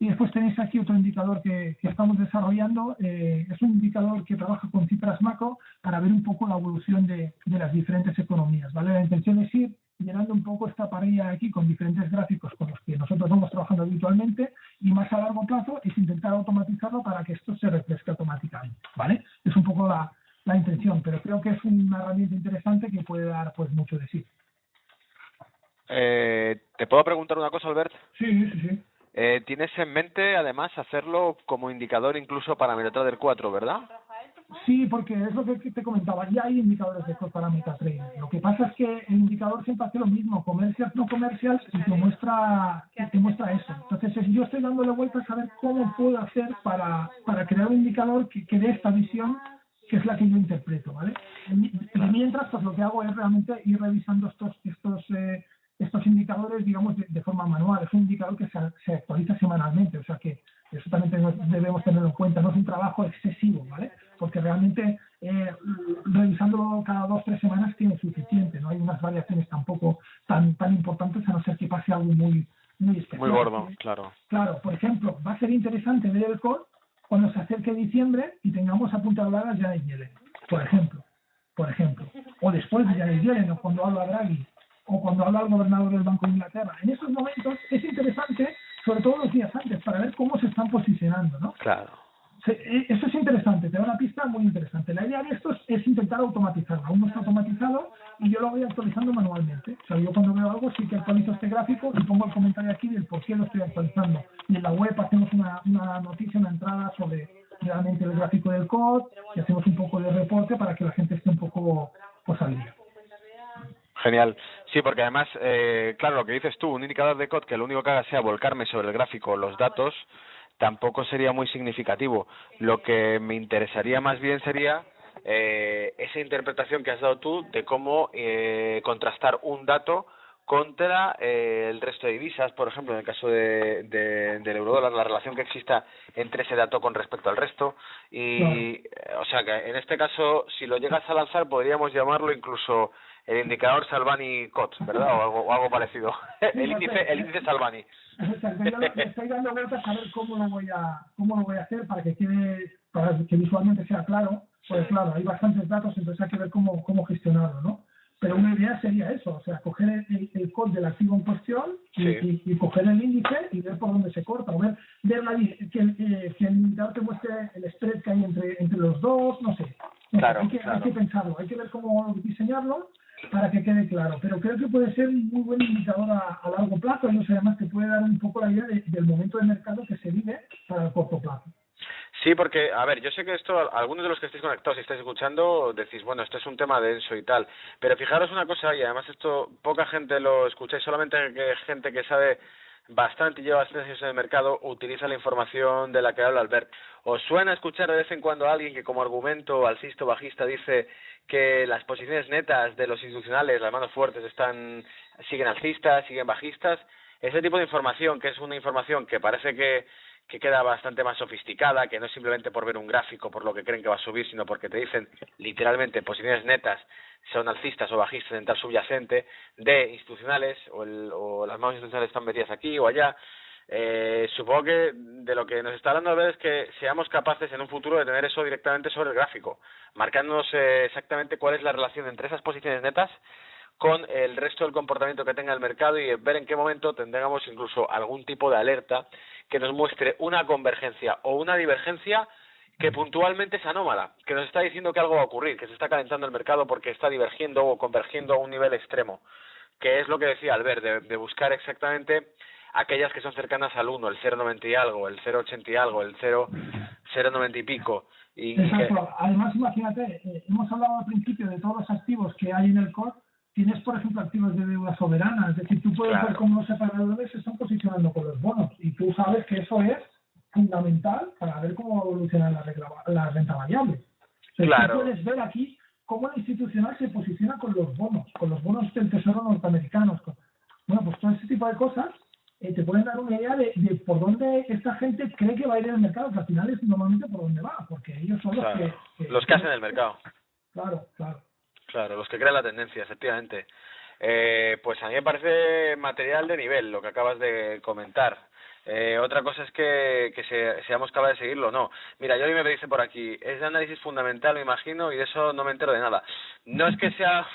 Y después tenéis aquí otro indicador que estamos desarrollando. Es un indicador que trabaja con cifras macro para ver un poco la evolución de las diferentes economías, ¿vale? La intención es ir llenando un poco esta parrilla aquí con diferentes gráficos con los que nosotros vamos trabajando habitualmente y más a largo plazo es intentar automatizarlo para que esto se refresque automáticamente, ¿vale? Es un poco la intención, pero creo que es una herramienta interesante que puede dar pues mucho de sí. ¿Te puedo preguntar una cosa, Albert? Sí. ¿Tienes en mente, además, hacerlo como indicador incluso para MetaTrader 4, verdad? Sí, porque es lo que te comentaba, ya hay indicadores de COT para MetaTrader. Lo que pasa es que el indicador siempre hace lo mismo, commercials, no commercials, y te muestra eso. Entonces, yo estoy dándole vueltas a ver cómo puedo hacer para crear un indicador que dé esta visión, que es la que yo interpreto, ¿vale? Y mientras, pues lo que hago es realmente ir revisando estos indicadores, digamos, de forma manual. Es un indicador que se actualiza semanalmente, o sea que eso también debemos tenerlo en cuenta. No es un trabajo excesivo, ¿vale? Porque realmente revisándolo cada 2 o 3 semanas tiene suficiente. No hay unas variaciones tampoco tan importantes, a no ser que pase algo muy especial. Muy gordo, claro. Claro, por ejemplo, va a ser interesante ver el COT cuando se acerque diciembre y tengamos apuntadas Janet Yellen, por ejemplo. O después de Janet Yellen, o cuando habla Draghi, o cuando habla el gobernador del Banco de Inglaterra. En esos momentos es interesante, sobre todo los días antes, para ver cómo se están posicionando, ¿no? Claro. Eso es interesante, te da una pista muy interesante. La idea de esto es intentar automatizarlo. Aún no está automatizado y yo lo voy actualizando manualmente. O sea, yo cuando veo algo sí que actualizo este gráfico y pongo el comentario aquí del por qué lo estoy actualizando. Y en la web hacemos una noticia, una entrada sobre realmente el gráfico del COT y hacemos un poco de reporte para que la gente esté un poco pues al día. Genial. Sí, porque además, claro, lo que dices tú, un indicador de COT que lo único que haga sea volcarme sobre el gráfico los datos, tampoco sería muy significativo. Lo que me interesaría más bien sería esa interpretación que has dado tú de cómo contrastar un dato contra el resto de divisas, por ejemplo, en el caso del eurodólar, la relación que exista entre ese dato con respecto al resto. Y, o sea, que en este caso, si lo llegas a lanzar, podríamos llamarlo incluso el indicador Salvani-COT, ¿verdad? O algo parecido. El índice Salvani. Exacto, yo le estoy dando vueltas a ver cómo lo voy a hacer para que visualmente sea claro. Pues claro, hay bastantes datos, entonces hay que ver cómo gestionarlo, ¿no? Pero una idea sería eso, o sea, coger el COT del activo en cuestión y coger el índice y ver por dónde se corta, o ver que el indicador te muestre el spread que hay entre los dos, no sé. Claro, hay que pensarlo, hay que ver cómo diseñarlo para que quede claro, pero creo que puede ser un muy buen indicador a largo plazo y no sé, además te puede dar un poco la idea del momento de mercado que se vive para el corto plazo. Sí, porque, a ver, yo sé que esto, algunos de los que estáis conectados y estáis escuchando, decís, bueno, esto es un tema denso y tal, pero fijaros una cosa, y además esto poca gente lo escucha, y solamente gente que sabe bastante y lleva bastantes años en el mercado utiliza la información de la que habla Albert. ¿Os suena escuchar de vez en cuando a alguien que como argumento alcista o bajista dice que las posiciones netas de los institucionales, las manos fuertes, siguen alcistas, siguen bajistas? ese tipo de información, que es una información que parece que queda bastante más sofisticada, que no es simplemente por ver un gráfico, por lo que creen que va a subir, sino porque te dicen literalmente posiciones netas, son alcistas o bajistas en tal subyacente, de institucionales, o las manos institucionales están metidas aquí o allá. Supongo que de lo que nos está hablando Albert es que seamos capaces en un futuro de tener eso directamente sobre el gráfico, marcándonos exactamente cuál es la relación entre esas posiciones netas con el resto del comportamiento que tenga el mercado y ver en qué momento tendremos incluso algún tipo de alerta que nos muestre una convergencia o una divergencia que puntualmente es anómala, que nos está diciendo que algo va a ocurrir, que se está calentando el mercado porque está divergiendo o convergiendo a un nivel extremo, que es lo que decía Albert, de buscar exactamente aquellas que son cercanas al 1, el 0,90 y algo, el 0,80 y algo, el 0,90 y pico. Exacto. Además, imagínate, hemos hablado al principio de todos los activos que hay en el core. Tienes, por ejemplo, activos de deuda soberana, es decir, tú puedes ver cómo los separadores se están posicionando con los bonos y tú sabes que eso es fundamental para ver cómo va a evolucionar la renta variable. O sea, tú puedes ver aquí cómo la institucional se posiciona con los bonos del Tesoro norteamericanos. Bueno, pues todo ese tipo de cosas te pueden dar una idea de por dónde esta gente cree que va a ir en el mercado, que al final es normalmente por dónde va, porque ellos son los que hacen el mercado. Claro, los que crean la tendencia, efectivamente. Pues a mí me parece material de nivel lo que acabas de comentar. Otra cosa es que seamos capaces de seguirlo o no. Mira, yo me dice por aquí, es de análisis fundamental, me imagino, y de eso no me entero de nada. No es que sea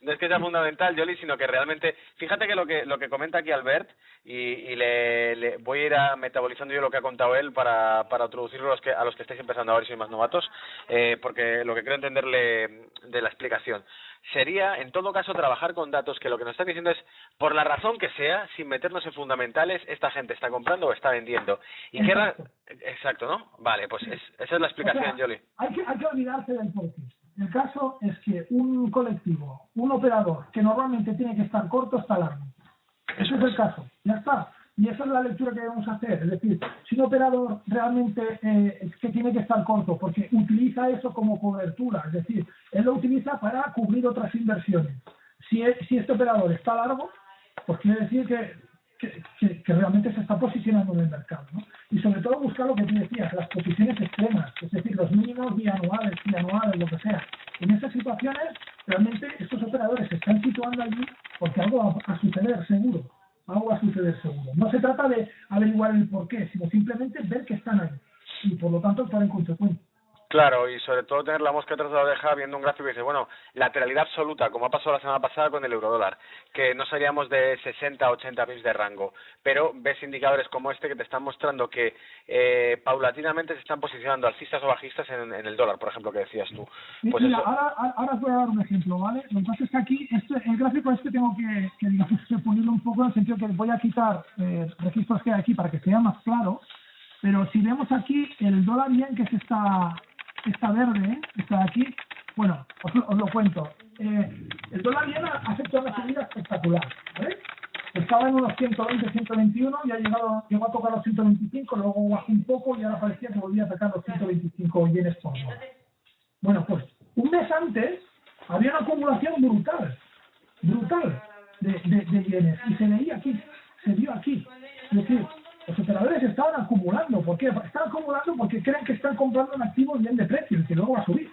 no es que sea fundamental, Yoli, sino que realmente, fíjate que lo que comenta aquí Albert, y le voy a ir metabolizando yo lo que ha contado él para introducirlo a los que estáis empezando a ver si sois más novatos, porque lo que quiero entenderle de la explicación sería, en todo caso, trabajar con datos que lo que nos están diciendo es, por la razón que sea, sin meternos en fundamentales, esta gente está comprando o está vendiendo. Y exacto, ¿no? Vale, pues esa es la explicación, o sea, Yoli. Hay que olvidarse del porqué. El caso es que un colectivo, un operador, que normalmente tiene que estar corto, está largo. Ese es el caso, ya está. Y esa es la lectura que debemos hacer. Es decir, si un operador realmente es que tiene que estar corto, porque utiliza eso como cobertura, es decir, él lo utiliza para cubrir otras inversiones. Si este operador está largo, pues quiere decir que realmente se está posicionando en el mercado, ¿no? Y sobre todo buscar lo que tú decías, las posiciones extremas, es decir, los mínimos bianuales, trianuales, lo que sea. En esas situaciones, realmente estos operadores se están situando allí porque algo va a suceder seguro. Algo va a suceder seguro. No se trata de averiguar el porqué, sino simplemente ver que están ahí y por lo tanto actuar en consecuencia. Claro, y sobre todo tener la mosca tras la oreja viendo un gráfico y dice, bueno, lateralidad absoluta, como ha pasado la semana pasada con el eurodólar, que no salíamos de 60 a 80 pips de rango, pero ves indicadores como este que te están mostrando que paulatinamente se están posicionando alcistas o bajistas en el dólar, por ejemplo, que decías tú. Pues mira, ahora os voy a dar un ejemplo, ¿vale? Lo que pasa es que aquí, el gráfico tengo que digamos, ponerlo un poco en el sentido que voy a quitar registros que hay aquí para que sea más claro, pero si vemos aquí el dólar yen que se está verde, está aquí, bueno, os lo cuento. El dólar yen ha hecho una subida espectacular, ¿vale? Estaba en unos 120, 121 y llegó a tocar los 125, luego bajó un poco y ahora parecía que volvía a tocar los 125 yenes por dólar. Bueno, pues un mes antes había una acumulación brutal de yenes y se veía aquí, se vio aquí. Es decir, los operadores estaban acumulando. ¿Por qué? Están acumulando porque creen que están comprando un activo bien de precio y que luego va a subir.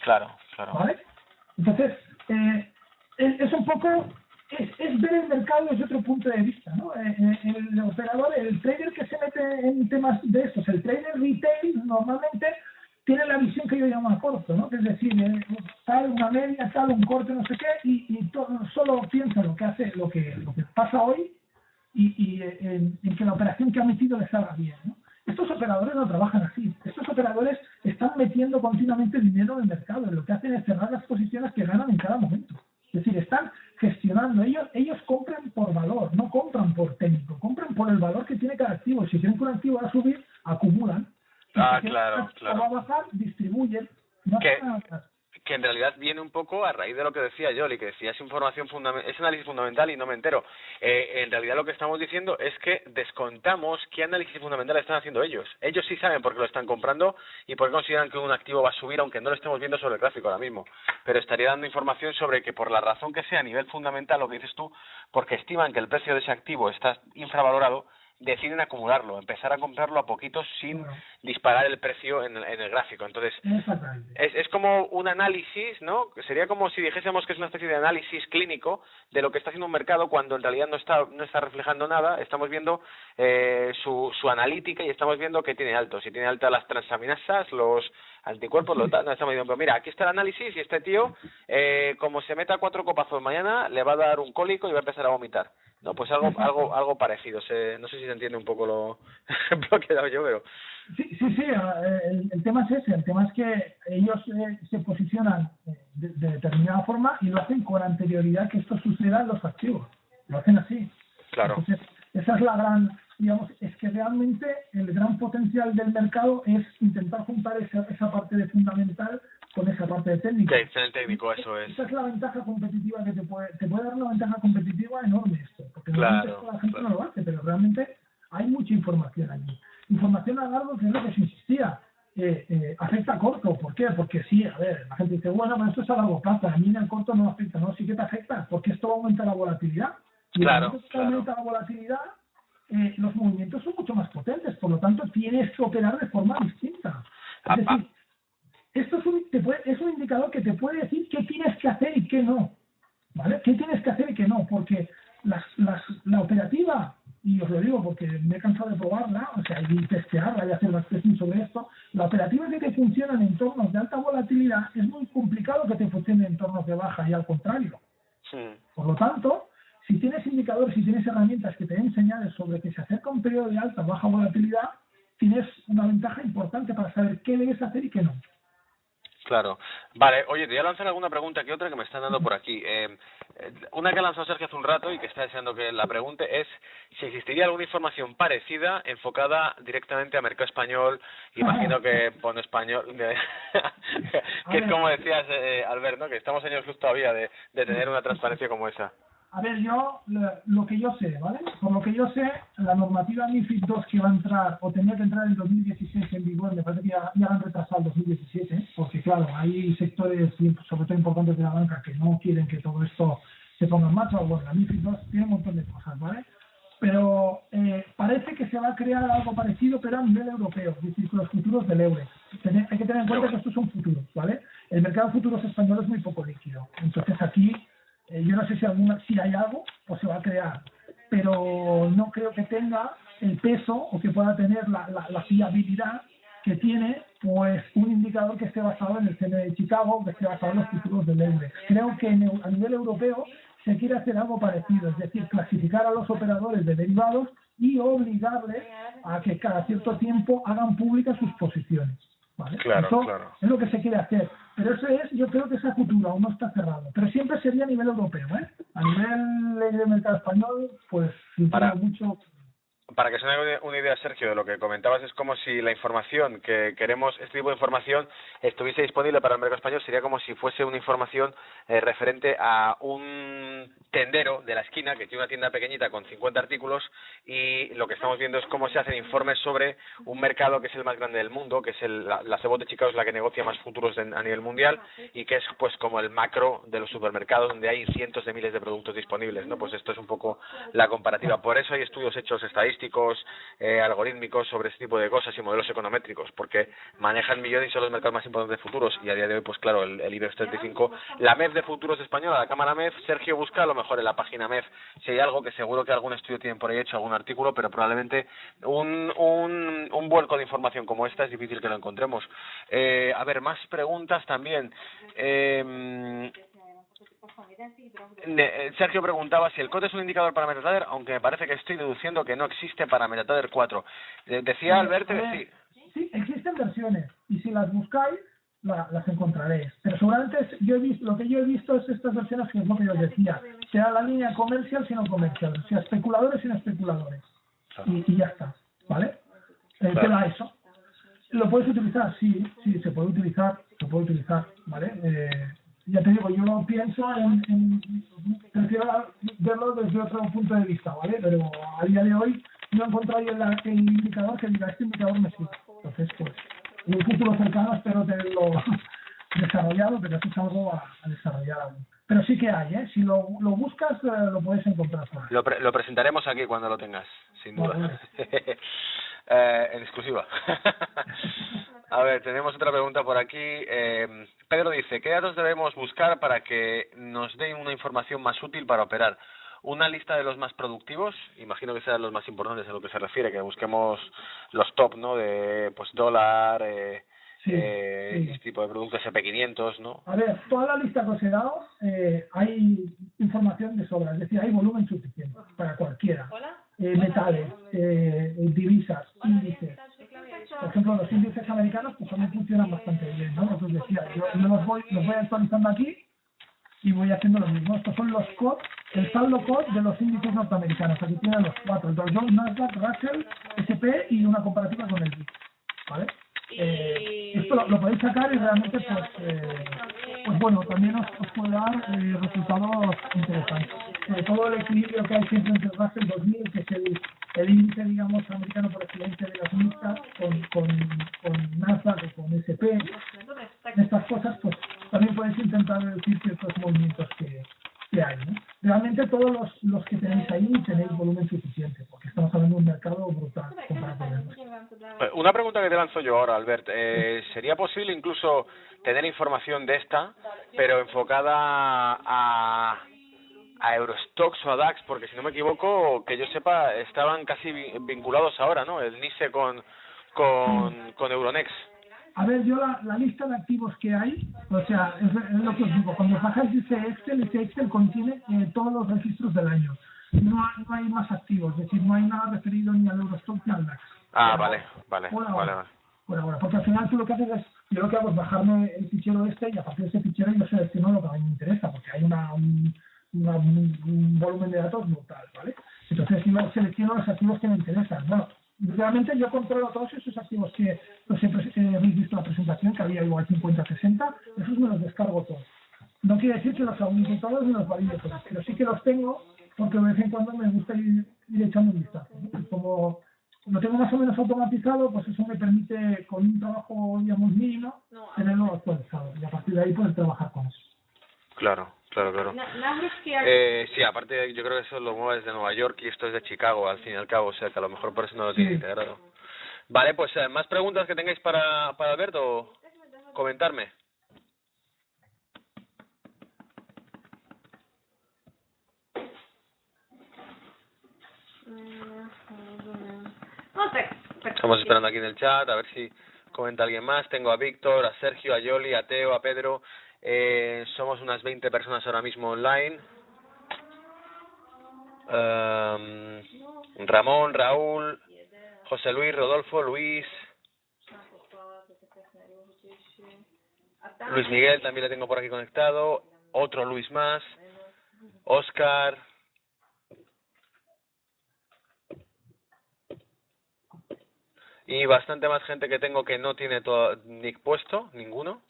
Claro. ¿Vale? Entonces, es un poco... Es ver el mercado desde otro punto de vista, ¿no? El operador, el trader que se mete en temas de estos, el trader retail normalmente tiene la visión que yo llamo a corto, ¿no? Que es decir, tal, una media, tal, un corte, no sé qué, y solo piensa lo que pasa hoy y en que la operación que ha metido le salga bien, ¿no? Estos operadores no trabajan así. Estos operadores están metiendo continuamente dinero en el mercado. Lo que hacen es cerrar las posiciones que ganan en cada momento. Es decir, están gestionando. Ellos compran por valor, no compran por técnico. Compran por el valor que tiene cada activo. Si creen que un activo va a subir, acumulan. Claro. O va a bajar, distribuyen. No que que en realidad viene un poco a raíz de lo que decía Yoli, que decía es análisis fundamental y no me entero. En realidad lo que estamos diciendo es que descontamos qué análisis fundamental están haciendo ellos. Ellos sí saben por qué lo están comprando y por qué consideran que un activo va a subir, aunque no lo estemos viendo sobre el gráfico ahora mismo. Pero estaría dando información sobre que por la razón que sea a nivel fundamental, lo que dices tú, porque estiman que el precio de ese activo está infravalorado, deciden acumularlo, empezar a comprarlo a poquitos sin disparar el precio en el gráfico. Entonces, es como un análisis, ¿no? Sería como si dijésemos que es una especie de análisis clínico de lo que está haciendo un mercado cuando en realidad no está reflejando nada. Estamos viendo su analítica y estamos viendo que tiene alto. Si tiene altas las transaminasas, los anticuerpos, no estamos diciendo, pero mira, aquí está el análisis y este tío, como se meta 4 copazos mañana, le va a dar un cólico y va a empezar a vomitar. No, pues algo parecido. No sé si se entiende un poco lo ejemplo que he dado yo, pero... Sí, el tema es ese. El tema es que ellos se posicionan de determinada forma y lo hacen con anterioridad que esto suceda en los activos. Lo hacen así. Claro. Entonces, esa es la gran... Digamos, es que realmente el gran potencial del mercado es intentar juntar esa parte de fundamental con esa parte de técnico. Sí, en el técnico, eso es. Esa es la ventaja competitiva que te puede dar una ventaja competitiva enorme esto, porque normalmente la gente no lo hace, pero realmente hay mucha información allí. Información a largo, que es lo que se insistía. Afecta a corto, ¿por qué? Porque sí, a ver, la gente dice, bueno, pero esto es a largo plazo, a mí en el corto no afecta, no, sí que te afecta, porque esto va a aumentar la volatilidad. Y aumenta la volatilidad, los movimientos son mucho más potentes, por lo tanto tienes que operar de forma distinta. Es decir, esto es un indicador que te puede decir qué tienes que hacer y qué no, ¿vale? ¿Qué tienes que hacer y qué no? Porque la operativa, y os lo digo porque me he cansado de probarla, o sea, y testearla y hacer las testing sobre esto, la operativa que te funciona en entornos de alta volatilidad es muy complicado que te funcione en entornos de baja y al contrario. Sí. Por lo tanto, si tienes indicadores, si tienes herramientas que te den señales sobre que se acerca un periodo de alta o baja volatilidad, tienes una ventaja importante para saber qué debes hacer y qué no. Claro. Vale, oye, te voy a lanzar alguna pregunta que otra que me están dando por aquí. Una que ha lanzado Sergio hace un rato y que está deseando que la pregunte es si existiría alguna información parecida enfocada directamente a mercado español. Imagino que pone español, que es como decías, Albert, ¿no? Que estamos años luz todavía de tener una transparencia como esa. A ver, yo, lo que yo sé, ¿vale? Por lo que yo sé, la normativa MiFID II que va a entrar, o tenía que entrar en 2016 en vigor, me parece que ya han retrasado el 2017, porque claro, hay sectores, sobre todo importantes de la banca, que no quieren que todo esto se ponga en marcha. Bueno, la MiFID II tiene un montón de cosas, ¿vale? Pero parece que se va a crear algo parecido, pero a nivel europeo, es decir, con los futuros del euro. Hay que tener en cuenta que estos son futuros, ¿vale? El mercado de futuros español es muy poco líquido, entonces aquí... yo no sé si hay algo o se va a crear, pero no creo que tenga el peso o que pueda tener la fiabilidad que tiene pues un indicador que esté basado en el CME de Chicago, que esté basado en los futuros del euro. Creo que a nivel europeo se quiere hacer algo parecido, es decir, clasificar a los operadores de derivados y obligarles a que cada cierto tiempo hagan públicas sus posiciones. ¿Vale? Claro, eso claro. Es lo que se quiere hacer, pero eso yo creo que esa futura aún no está cerrado, pero siempre sería a nivel europeo, ¿eh? A nivel de mercado español, pues mucho. Para que se haga una idea, Sergio, de lo que comentabas, es como si la información que queremos, este tipo de información, estuviese disponible para el mercado español. Sería como si fuese una información referente a un tendero de la esquina que tiene una tienda pequeñita con 50 artículos, y lo que estamos viendo es cómo se hacen informes sobre un mercado que es el más grande del mundo, que es la CBOT de Chicago, es la que negocia más futuros a nivel mundial, y que es pues como el macro de los supermercados donde hay cientos de miles de productos disponibles, ¿no? Pues esto es un poco la comparativa. Por eso hay estudios hechos estadísticos, algorítmicos sobre este tipo de cosas y modelos econométricos, porque manejan millones y son los mercados más importantes de futuros, y a día de hoy, pues claro, el IBEX 35, la MEF de futuros española, la Cámara MEF. Sergio busca a lo mejor en la página MEF si hay algo, que seguro que algún estudio tienen por ahí hecho, algún artículo, pero probablemente un vuelco de información como esta es difícil que lo encontremos. A ver, más preguntas también. Sergio preguntaba si el COT es un indicador para MetaTrader, aunque me parece que estoy deduciendo que no existe para MetaTrader 4. Decía Albert que sí. Sí, existen versiones, y si las buscáis, las encontraréis. Pero seguramente lo que yo he visto es estas versiones, que es lo que yo decía, sea la línea comercial, sino comercial, sea especuladores, sin especuladores. Claro. Y ya está, ¿vale? Claro. Te da eso. ¿Lo puedes utilizar? Sí, se puede utilizar, ¿vale? pienso prefiero verlo desde otro punto de vista, ¿vale? Pero a día de hoy no he encontrado el indicador que diga, este indicador me sirve. Entonces, pues, en un futuro cercano espero tenerlo desarrollado, pero eso es algo a desarrollar aún. Pero sí que hay, ¿eh? Si lo buscas, lo puedes encontrar. Lo presentaremos aquí cuando lo tengas, sin duda. Vale. En exclusiva. A ver, tenemos otra pregunta por aquí. Pedro dice, ¿qué datos debemos buscar para que nos den una información más útil para operar? Una lista de los más productivos, imagino que sean los más importantes a lo que se refiere, que busquemos los top, ¿no? De pues dólar, sí. Este tipo de productos SP500, ¿no? A ver, toda la lista que os he dado, hay información de sobra, es decir, hay volumen suficiente para cualquiera. Metales, divisas, índices. Por ejemplo, los índices americanos pues también funcionan bastante bien, ¿no? Como os decía, yo los voy actualizando aquí y voy haciendo lo mismo. Estos son los COD, el saldo COD de los índices norteamericanos. Aquí tienen los 4, el Dow Jones, Nasdaq, Russell, S&P y una comparativa con el BIC, ¿vale? Esto lo podéis sacar y realmente pues bueno, también os puede dar resultados interesantes. Sobre todo el equilibrio que hay siempre entre el Russell 2000, que es el índice, digamos, americano por excelencia de las mixtas, con Nasdaq o con S&P. Estas cosas, pues también podéis intentar reducir ciertos movimientos que hay, ¿no? Realmente todos los que tenéis ahí tenéis volumen suficiente, porque estamos hablando de un mercado brutal comparado con el nuestro. Una pregunta que te lanzo yo ahora, Albert. ¿Sería posible incluso tener información de esta, pero enfocada a Eurostoxx o a DAX? Porque si no me equivoco, que yo sepa, estaban casi vinculados ahora, ¿no? El NYSE con Euronext. A ver, yo la lista de activos que hay, o sea, es lo que os digo, cuando bajáis ese Excel contiene todos los registros del año. No hay más activos, es decir, no hay nada referido ni al Eurostoxx ni al DAX. Vale. Por ahora, porque al final tú lo que haces es, yo lo que hago es bajarme el fichero y a partir de ese fichero yo selecciono lo que a mí me interesa, porque hay un volumen de datos brutal, ¿vale? Entonces yo selecciono los activos que me interesan. Bueno, realmente yo controlo todos esos activos que habéis visto en la presentación, que había igual 50, 60, esos me los descargo todos. No quiere decir que los audite todos ni los valide todos, pero sí que los tengo porque de vez en cuando me gusta ir echando un vistazo, ¿no? Y como lo tengo más o menos automatizado, pues eso me permite con un trabajo, digamos, mínimo, tenerlo actualizado y a partir de ahí poder trabajar con eso. Claro. Sí, aparte yo creo que eso lo mueve desde Nueva York y esto es de Chicago, al fin y al cabo, o sea que a lo mejor por eso no lo tiene integrado. Vale, pues más preguntas que tengáis para Alberto, comentarme. Estamos esperando aquí en el chat, a ver si comenta alguien más. Tengo a Víctor, a Sergio, a Yoli, a Teo, a Pedro. Somos unas 20 personas ahora mismo online. Ramón, Raúl, José Luis, Rodolfo, Luis Miguel también le tengo por aquí conectado. Otro Luis más. Óscar. Y bastante más gente que tengo que no tiene todo nick puesto, ninguno.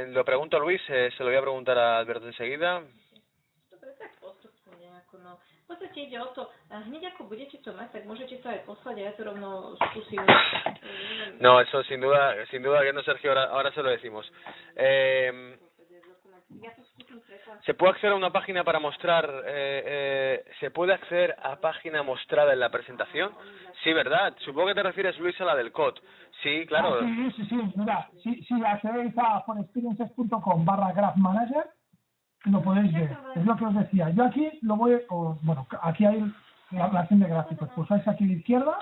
Lo pregunto a Luis, se lo voy a preguntar a Alberto enseguida. V podstate ide o to, hneď ako budete to mať, tak môžete to aj poslať a ja to rovno skúsim. No, eso sin duda que no, Sergio, ahora se lo decimos. ¿Se puede acceder a una página para mostrar, se puede acceder a página mostrada en la presentación? Sí, ¿verdad? Supongo que te refieres, Luis, a la del COD. Sí, claro. Sí, mira, si accedéis a forexperiences.com/graph manager, lo podéis ver, es lo que os decía. Yo aquí aquí hay la acción de gráficos, pulsáis aquí a la izquierda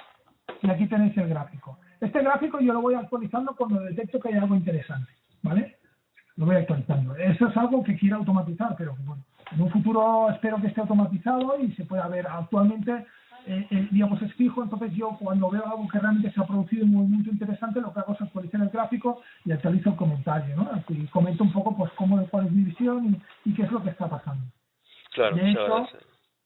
y aquí tenéis el gráfico. Este gráfico yo lo voy actualizando cuando detecto que hay algo interesante, ¿vale? Lo voy actualizando. Eso es algo que quiero automatizar, pero bueno, en un futuro espero que esté automatizado y se pueda ver. Actualmente, digamos, es fijo, entonces yo cuando veo algo que realmente se ha producido un movimiento interesante, lo que hago es actualizar el gráfico y actualizo el comentario, ¿no? Y comento un poco pues cuál es mi visión y qué es lo que está pasando. Claro, de hecho,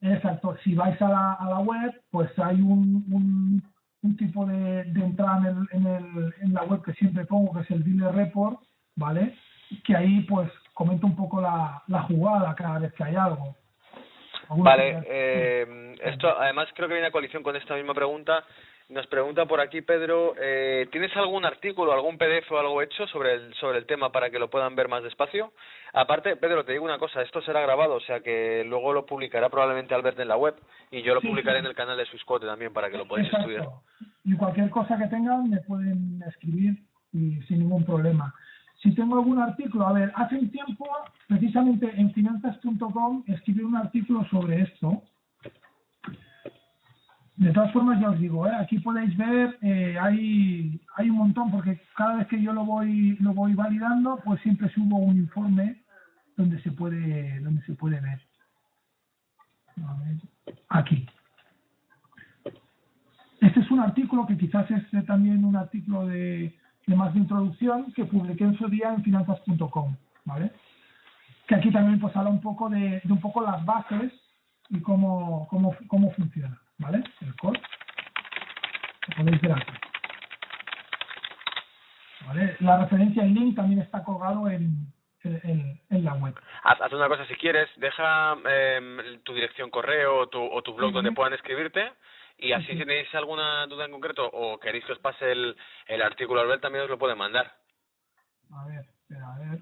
exacto, si vais a la web, pues hay un un tipo de entrada en la web que siempre pongo, que es el Dealer Report, ¿vale? Que ahí pues comento un poco la jugada cada vez que hay algo. Vale, esto además creo que viene a colisión con esta misma pregunta. Nos pregunta por aquí Pedro, ¿tienes algún artículo, algún PDF o algo hecho sobre el tema para que lo puedan ver más despacio? Aparte, Pedro, te digo una cosa, esto será grabado, o sea que luego lo publicará probablemente Albert en la web y yo lo publicaré en el canal de Swissquote también para que lo podáis estudiar. Y cualquier cosa que tengan me pueden escribir y sin ningún problema. Si tengo algún artículo, a ver, hace un tiempo, precisamente en finanzas.com, escribí un artículo sobre esto. De todas formas, ya os digo, aquí podéis ver, hay un montón, porque cada vez que yo lo voy validando, pues siempre subo un informe donde se puede ver. A ver, aquí. Este es un artículo que quizás es también un artículo de más de introducción que publiqué en su día en finanzas.com, ¿vale? Que aquí también pues habla un poco de un poco las bases y cómo funciona, ¿vale? El core. Lo podéis ver aquí. ¿Vale? La referencia y link también está colgado en la web. Haz una cosa, si quieres, deja tu dirección correo o tu blog donde puedan escribirte. Y así si tenéis alguna duda en concreto o queréis que os pase el artículo al ver, también os lo pueden mandar. A ver, espera, a ver.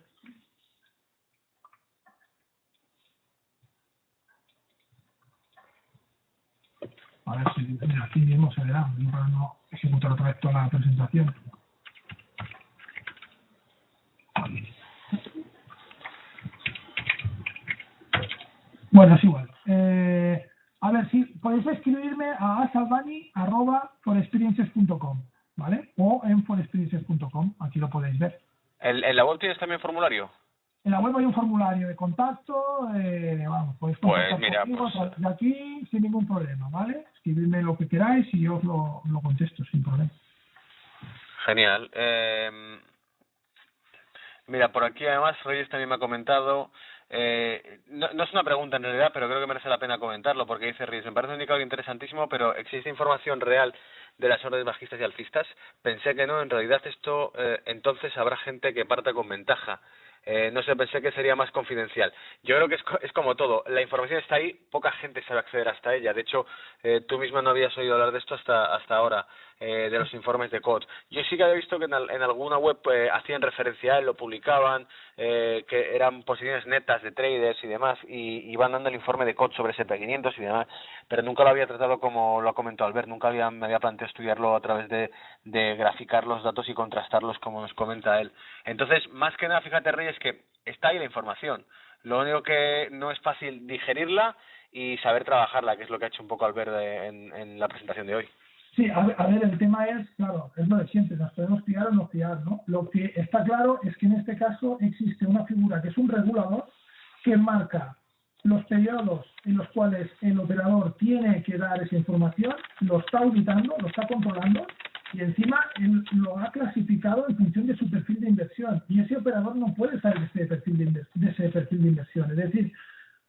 A ver si mira, aquí mismo se verá, para no ejecutar otra vez toda la presentación. Bueno, es igual. A ver, si podéis escribirme a asalbani@forexperiences.com, ¿vale? O en forexperiences.com, aquí lo podéis ver. ¿En la web tienes también formulario? En la web hay un formulario de contacto, vamos, podéis contactar conmigo de aquí sin ningún problema, ¿vale? Escribidme lo que queráis y yo os lo contesto sin problema. Genial. Mira, por aquí además Reyes también me ha comentado, no es una pregunta en realidad, pero creo que merece la pena comentarlo, porque dice Reyes, me parece un indicador interesantísimo, pero ¿existe información real de las órdenes bajistas y alcistas? Pensé que no, en realidad esto, entonces habrá gente que parta con ventaja. No sé, pensé que sería más confidencial. Yo creo que es como todo, la información está ahí, poca gente sabe acceder hasta ella. De hecho, tú misma no habías oído hablar de esto hasta ahora, de los informes de COD. Yo sí que había visto que en alguna web hacían referencia a él, lo publicaban, que eran posiciones netas de traders y demás, y iban dando el informe de COD sobre SP500 y demás, pero nunca lo había tratado como lo ha comentado Albert, nunca me había planteado estudiarlo a través de graficar los datos y contrastarlos como nos comenta él. Entonces, más que nada, fíjate Reyes, que está ahí la información. Lo único que no es fácil digerirla y saber trabajarla, que es lo que ha hecho un poco Albert en la presentación de hoy. Sí, a ver, el tema es, claro, es lo de siempre, nos podemos fiar o no fiar, ¿no? Lo que está claro es que en este caso existe una figura que es un regulador que marca los periodos en los cuales el operador tiene que dar esa información, lo está auditando, lo está controlando y encima él lo ha clasificado en función de su perfil de inversión y ese operador no puede salir de ese perfil de inversión. Es decir,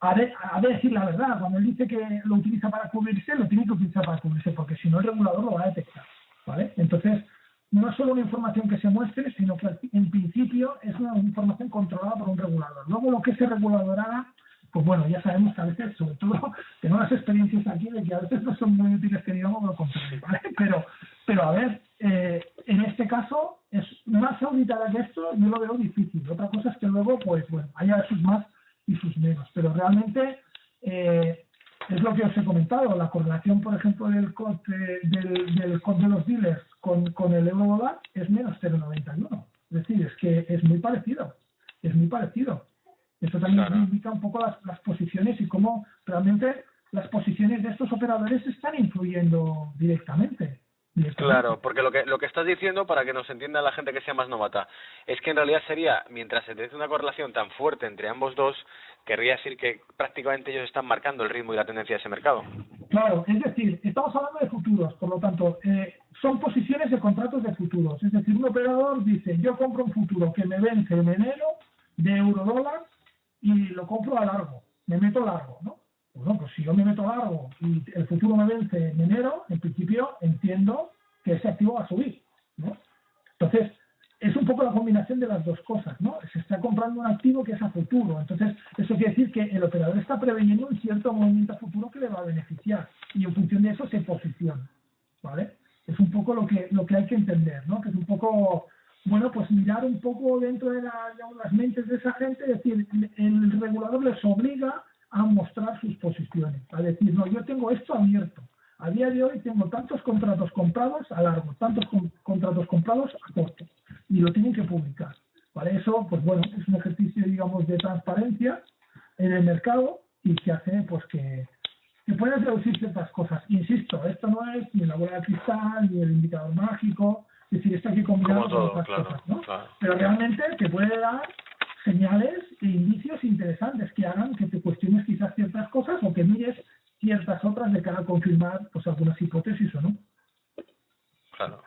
ha de decir la verdad, cuando él dice que lo utiliza para cubrirse, lo tiene que utilizar para cubrirse, porque si no el regulador lo va a detectar, ¿vale? Entonces, no es solo una información que se muestre, sino que en principio es una información controlada por un regulador. Luego lo que ese regulador haga, pues bueno, ya sabemos que a veces, sobre todo, tengo las experiencias aquí de que a veces no son muy útiles que digamos lo contrario, ¿vale? Pero a ver, en este caso, es más auditada que esto, yo lo veo difícil. Otra cosa es que luego, pues bueno, haya sus más y sus menos, pero realmente es lo que os he comentado, la correlación, por ejemplo, del coste del coste de los dealers con el euro dólar es menos 0,91, es decir, es que es muy parecido. Esto también indica un poco las posiciones y cómo realmente las posiciones de estos operadores están influyendo directamente. Claro, porque lo que estás diciendo, para que nos entienda la gente que sea más novata, es que en realidad sería, mientras se dice una correlación tan fuerte entre ambos dos, querría decir que prácticamente ellos están marcando el ritmo y la tendencia de ese mercado. Claro, es decir, estamos hablando de futuros, por lo tanto, son posiciones de contratos de futuros. Es decir, un operador dice, yo compro un futuro que me vence en enero de euro-dólar y lo compro a largo, me meto largo, ¿no? Bueno, pues si yo me meto largo y el futuro me vence en enero, en principio entiendo que ese activo va a subir, ¿no? Entonces, es un poco la combinación de las dos cosas, ¿no? Se está comprando un activo que es a futuro. Entonces, eso quiere decir que el operador está preveyendo un cierto movimiento a futuro que le va a beneficiar y en función de eso se posiciona, ¿vale? Es un poco lo que hay que entender, ¿no? Que es un poco, bueno, pues mirar un poco dentro de las mentes de esa gente, es decir, el regulador les obliga a mostrar sus posiciones, a decir, no, yo tengo esto abierto. A día de hoy tengo tantos contratos comprados a largo, tantos contratos comprados a corto, y lo tienen que publicar. Para eso, pues bueno, es un ejercicio, digamos, de transparencia en el mercado y que hace, pues que puedas reducir ciertas cosas. Insisto, esto no es ni la bola de cristal, ni el indicador mágico, es decir, esto hay que combinarlo con otras cosas, ¿no? Claro. Pero realmente te puede dar señales e indicios interesantes que hagan que te cuestiones quizás ciertas cosas o que mires ciertas otras de cara a confirmar pues algunas hipótesis o no. Claro.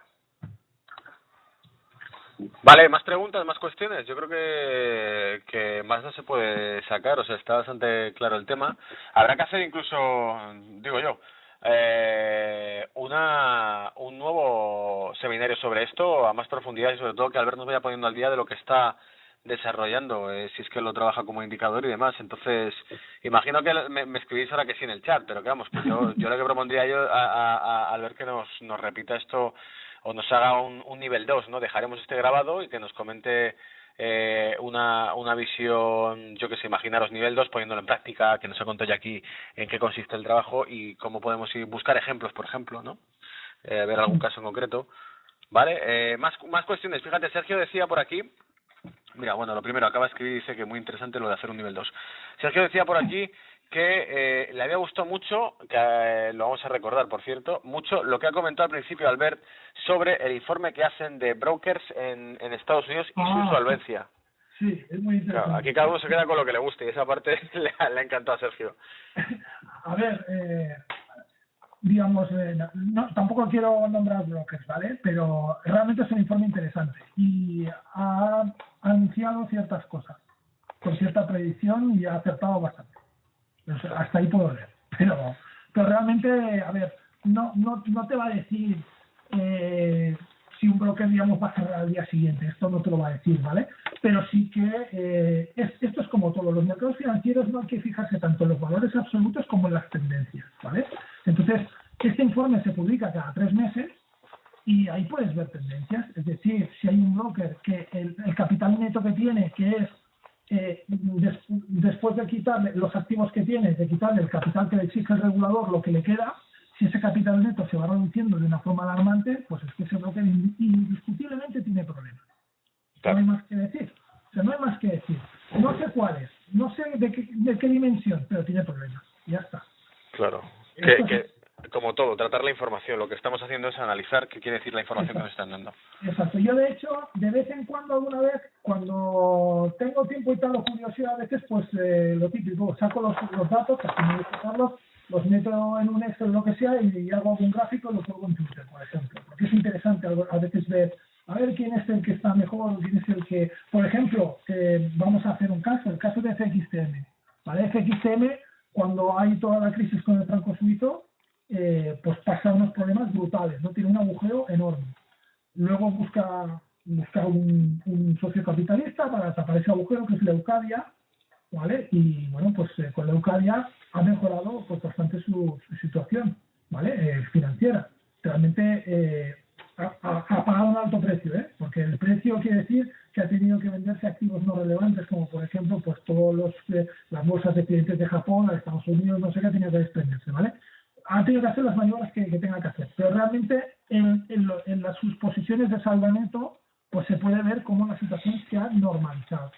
Vale, más preguntas, más cuestiones. Yo creo que más no se puede sacar, o sea, está bastante claro el tema. Habrá que hacer incluso, digo yo, un nuevo seminario sobre esto a más profundidad y sobre todo que Albert nos vaya poniendo al día de lo que está desarrollando, si es que lo trabaja como indicador y demás. Entonces, imagino que me escribís ahora que sí en el chat, pero que vamos, que yo lo que propondría yo al ver que nos repita esto o nos haga un nivel 2, ¿no? Dejaremos este grabado y que nos comente una visión, yo que sé, imaginaros nivel 2 poniéndolo en práctica, que nos ha contado ya aquí en qué consiste el trabajo y cómo podemos ir buscar ejemplos, por ejemplo, ¿no? Ver algún caso en concreto. ¿Vale? Más cuestiones. Fíjate, Sergio decía por aquí. Mira, bueno, lo primero, acaba de escribir, dice que muy interesante lo de hacer un nivel 2. Sergio decía por aquí que le había gustado mucho, que lo vamos a recordar, por cierto, mucho lo que ha comentado al principio Albert sobre el informe que hacen de brokers en Estados Unidos y su solvencia. Sí, es muy interesante. Claro, aquí cada uno se queda con lo que le guste y esa parte le ha encantado a Sergio. A ver, digamos, no, tampoco quiero nombrar brokers, ¿vale? Pero realmente es un informe interesante y ha anunciado ciertas cosas con cierta predicción y ha acertado bastante. Hasta ahí puedo leer. Pero realmente, a ver, no te va a decir si un broker, digamos, va a cerrar al día siguiente. Esto no te lo va a decir, ¿vale? Pero sí que esto es como todo. Los mercados financieros no hay que fijarse tanto en los valores absolutos como en las tendencias, ¿vale? Entonces, este informe se publica cada 3 meses y ahí puedes ver tendencias. Es decir, si hay un broker que el capital neto que tiene, que es después de quitarle los activos que tiene, de quitarle el capital que le exige el regulador, lo que le queda, si ese capital neto se va reduciendo de una forma alarmante, pues es que ese broker indiscutiblemente tiene problemas. Claro. No hay más que decir. O sea, no hay más que decir. No sé cuáles, no sé de qué dimensión, pero tiene problemas. Ya está. Claro. Como todo, tratar la información. Lo que estamos haciendo es analizar qué quiere decir la información que nos están dando. Exacto. Yo, de hecho, de vez en cuando, alguna vez, cuando tengo tiempo y tal, o curiosidad, a veces, pues lo típico, saco los datos, que me gusta usarlos, los meto en un Excel o lo que sea y hago algún gráfico y lo pongo en Twitter, por ejemplo. Porque es interesante a veces ver, a ver quién es el que está mejor, quién es el que... Por ejemplo, vamos a hacer un caso, el caso de FXTM. ¿Vale? FXTM, cuando hay toda la crisis con el franco suizo, pues pasa unos problemas brutales, ¿no? Tiene un agujero enorme. Luego busca un socio capitalista para tapar ese agujero, que es Leucadia, ¿vale? Y bueno, pues con Leucadia ha mejorado pues bastante su situación, ¿vale? Financiera. Realmente ha pagado un alto precio, porque el precio quiere decir que ha tenido que venderse activos no relevantes, como por ejemplo pues todos las bolsas de clientes de Japón, de Estados Unidos, no sé qué, ha tenido que desprenderse, ¿vale? Ha tenido que hacer las maniobras que tenga que hacer, pero realmente en sus posiciones de saldo neto pues se puede ver cómo la situación se ha normalizado,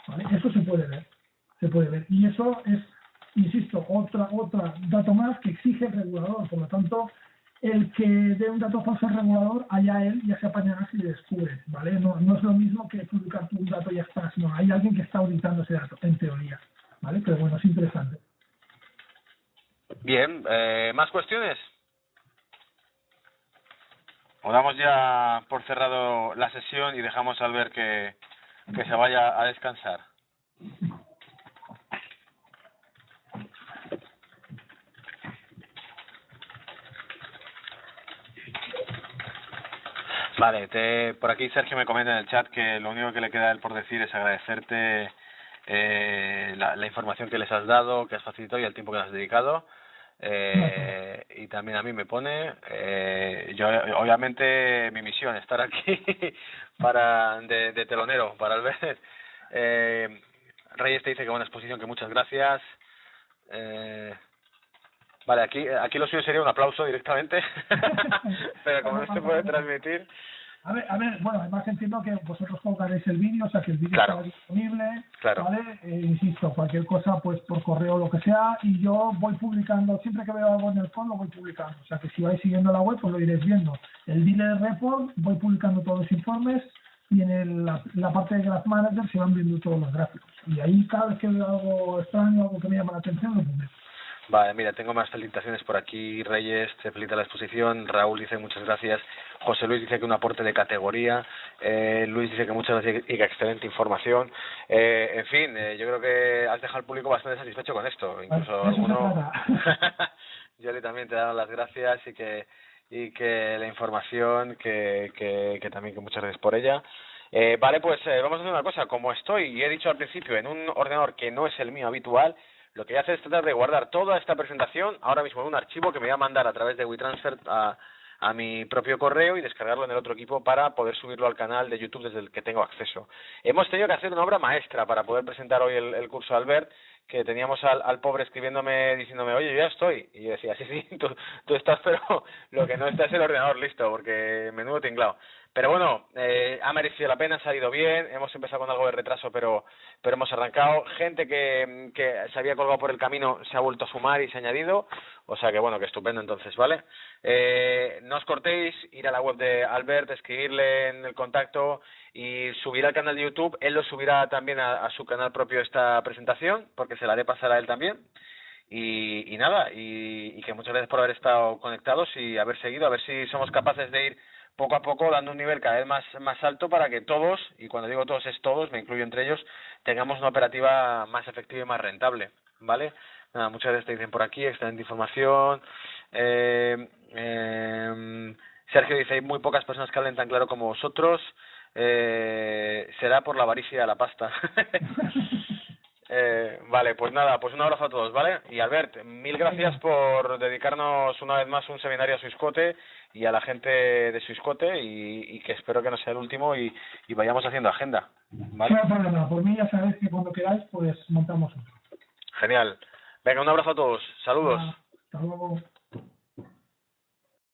¿vale? Eso se puede ver, y eso es, insisto, otra dato más que exige el regulador. Por lo tanto, el que dé un dato falso al regulador, allá él ya se apañará si le descubre, ¿vale? No es lo mismo que publicar tu dato y ya está, sino hay alguien que está auditando ese dato, en teoría, ¿vale? Pero bueno, es interesante. Bien, ¿más cuestiones? O damos ya por cerrado la sesión y dejamos al ver que se vaya a descansar. Vale, por aquí Sergio me comenta en el chat que lo único que le queda a él por decir es agradecerte la información que les has dado, que has facilitado y el tiempo que le has dedicado. Y también a mí me pone, yo obviamente mi misión estar aquí de telonero para Albert. Reyes te dice que buena exposición, que muchas gracias. Vale, aquí lo suyo sería un aplauso directamente, pero como no se puede transmitir. A ver, bueno, además entiendo que vosotros colgaréis el vídeo, o sea que el vídeo Claro. estará disponible, Claro. ¿vale? Insisto, cualquier cosa, pues por correo o lo que sea, y yo voy publicando, siempre que veo algo en el fondo, voy publicando, o sea que si vais siguiendo la web, pues lo iréis viendo. El Dealer Report, voy publicando todos los informes, y en la parte de Graph Manager se van viendo todos los gráficos. Y ahí cada vez que veo algo extraño, algo que me llama la atención, lo publico. Vale, mira, tengo más felicitaciones por aquí. Reyes te felicita la exposición. Raúl dice muchas gracias. José Luis dice que un aporte de categoría. Luis dice que muchas gracias y que excelente información. En fin, yo creo que has dejado al público bastante satisfecho con esto. Incluso alguno... Yoli también te da las gracias y que la información, que también que muchas gracias por ella. Vale, pues vamos a hacer una cosa. Como estoy, y he dicho al principio, en un ordenador que no es el mío habitual, lo que voy a hacer es tratar de guardar toda esta presentación ahora mismo en un archivo que me voy a mandar a través de WeTransfer a mi propio correo y descargarlo en el otro equipo para poder subirlo al canal de YouTube desde el que tengo acceso. Hemos tenido que hacer una obra maestra para poder presentar hoy el curso de Albert, que teníamos al pobre escribiéndome, diciéndome, oye, yo ya estoy. Y yo decía, sí, tú estás, pero lo que no está es el ordenador listo, porque menudo tinglado. Pero bueno, ha merecido la pena, ha salido bien, hemos empezado con algo de retraso, pero hemos arrancado. Gente que se había colgado por el camino se ha vuelto a sumar y se ha añadido, o sea que bueno, que estupendo entonces, ¿vale? No os cortéis, ir a la web de Albert, escribirle en el contacto y subir al canal de YouTube. Él lo subirá también a su canal propio esta presentación, porque se la haré pasar a él también. Y nada, y que muchas gracias por haber estado conectados y haber seguido, a ver si somos capaces de ir poco a poco dando un nivel cada vez más alto para que todos, y cuando digo todos es todos, me incluyo entre ellos, tengamos una operativa más efectiva y más rentable, ¿vale? Nada, muchas gracias te dicen por aquí, excelente información. Sergio dice, hay muy pocas personas que hablen tan claro como vosotros, será por la avaricia de la pasta. Vale, pues nada, pues un abrazo a todos, ¿vale? Y Albert, mil gracias por dedicarnos una vez más un seminario a Swissquote y a la gente de Swissquote y que espero que no sea el último y vayamos haciendo agenda, ¿vale? No hay problema, por mí ya sabéis que cuando queráis pues montamos otro. Genial. Venga, un abrazo a todos, saludos. Hasta luego.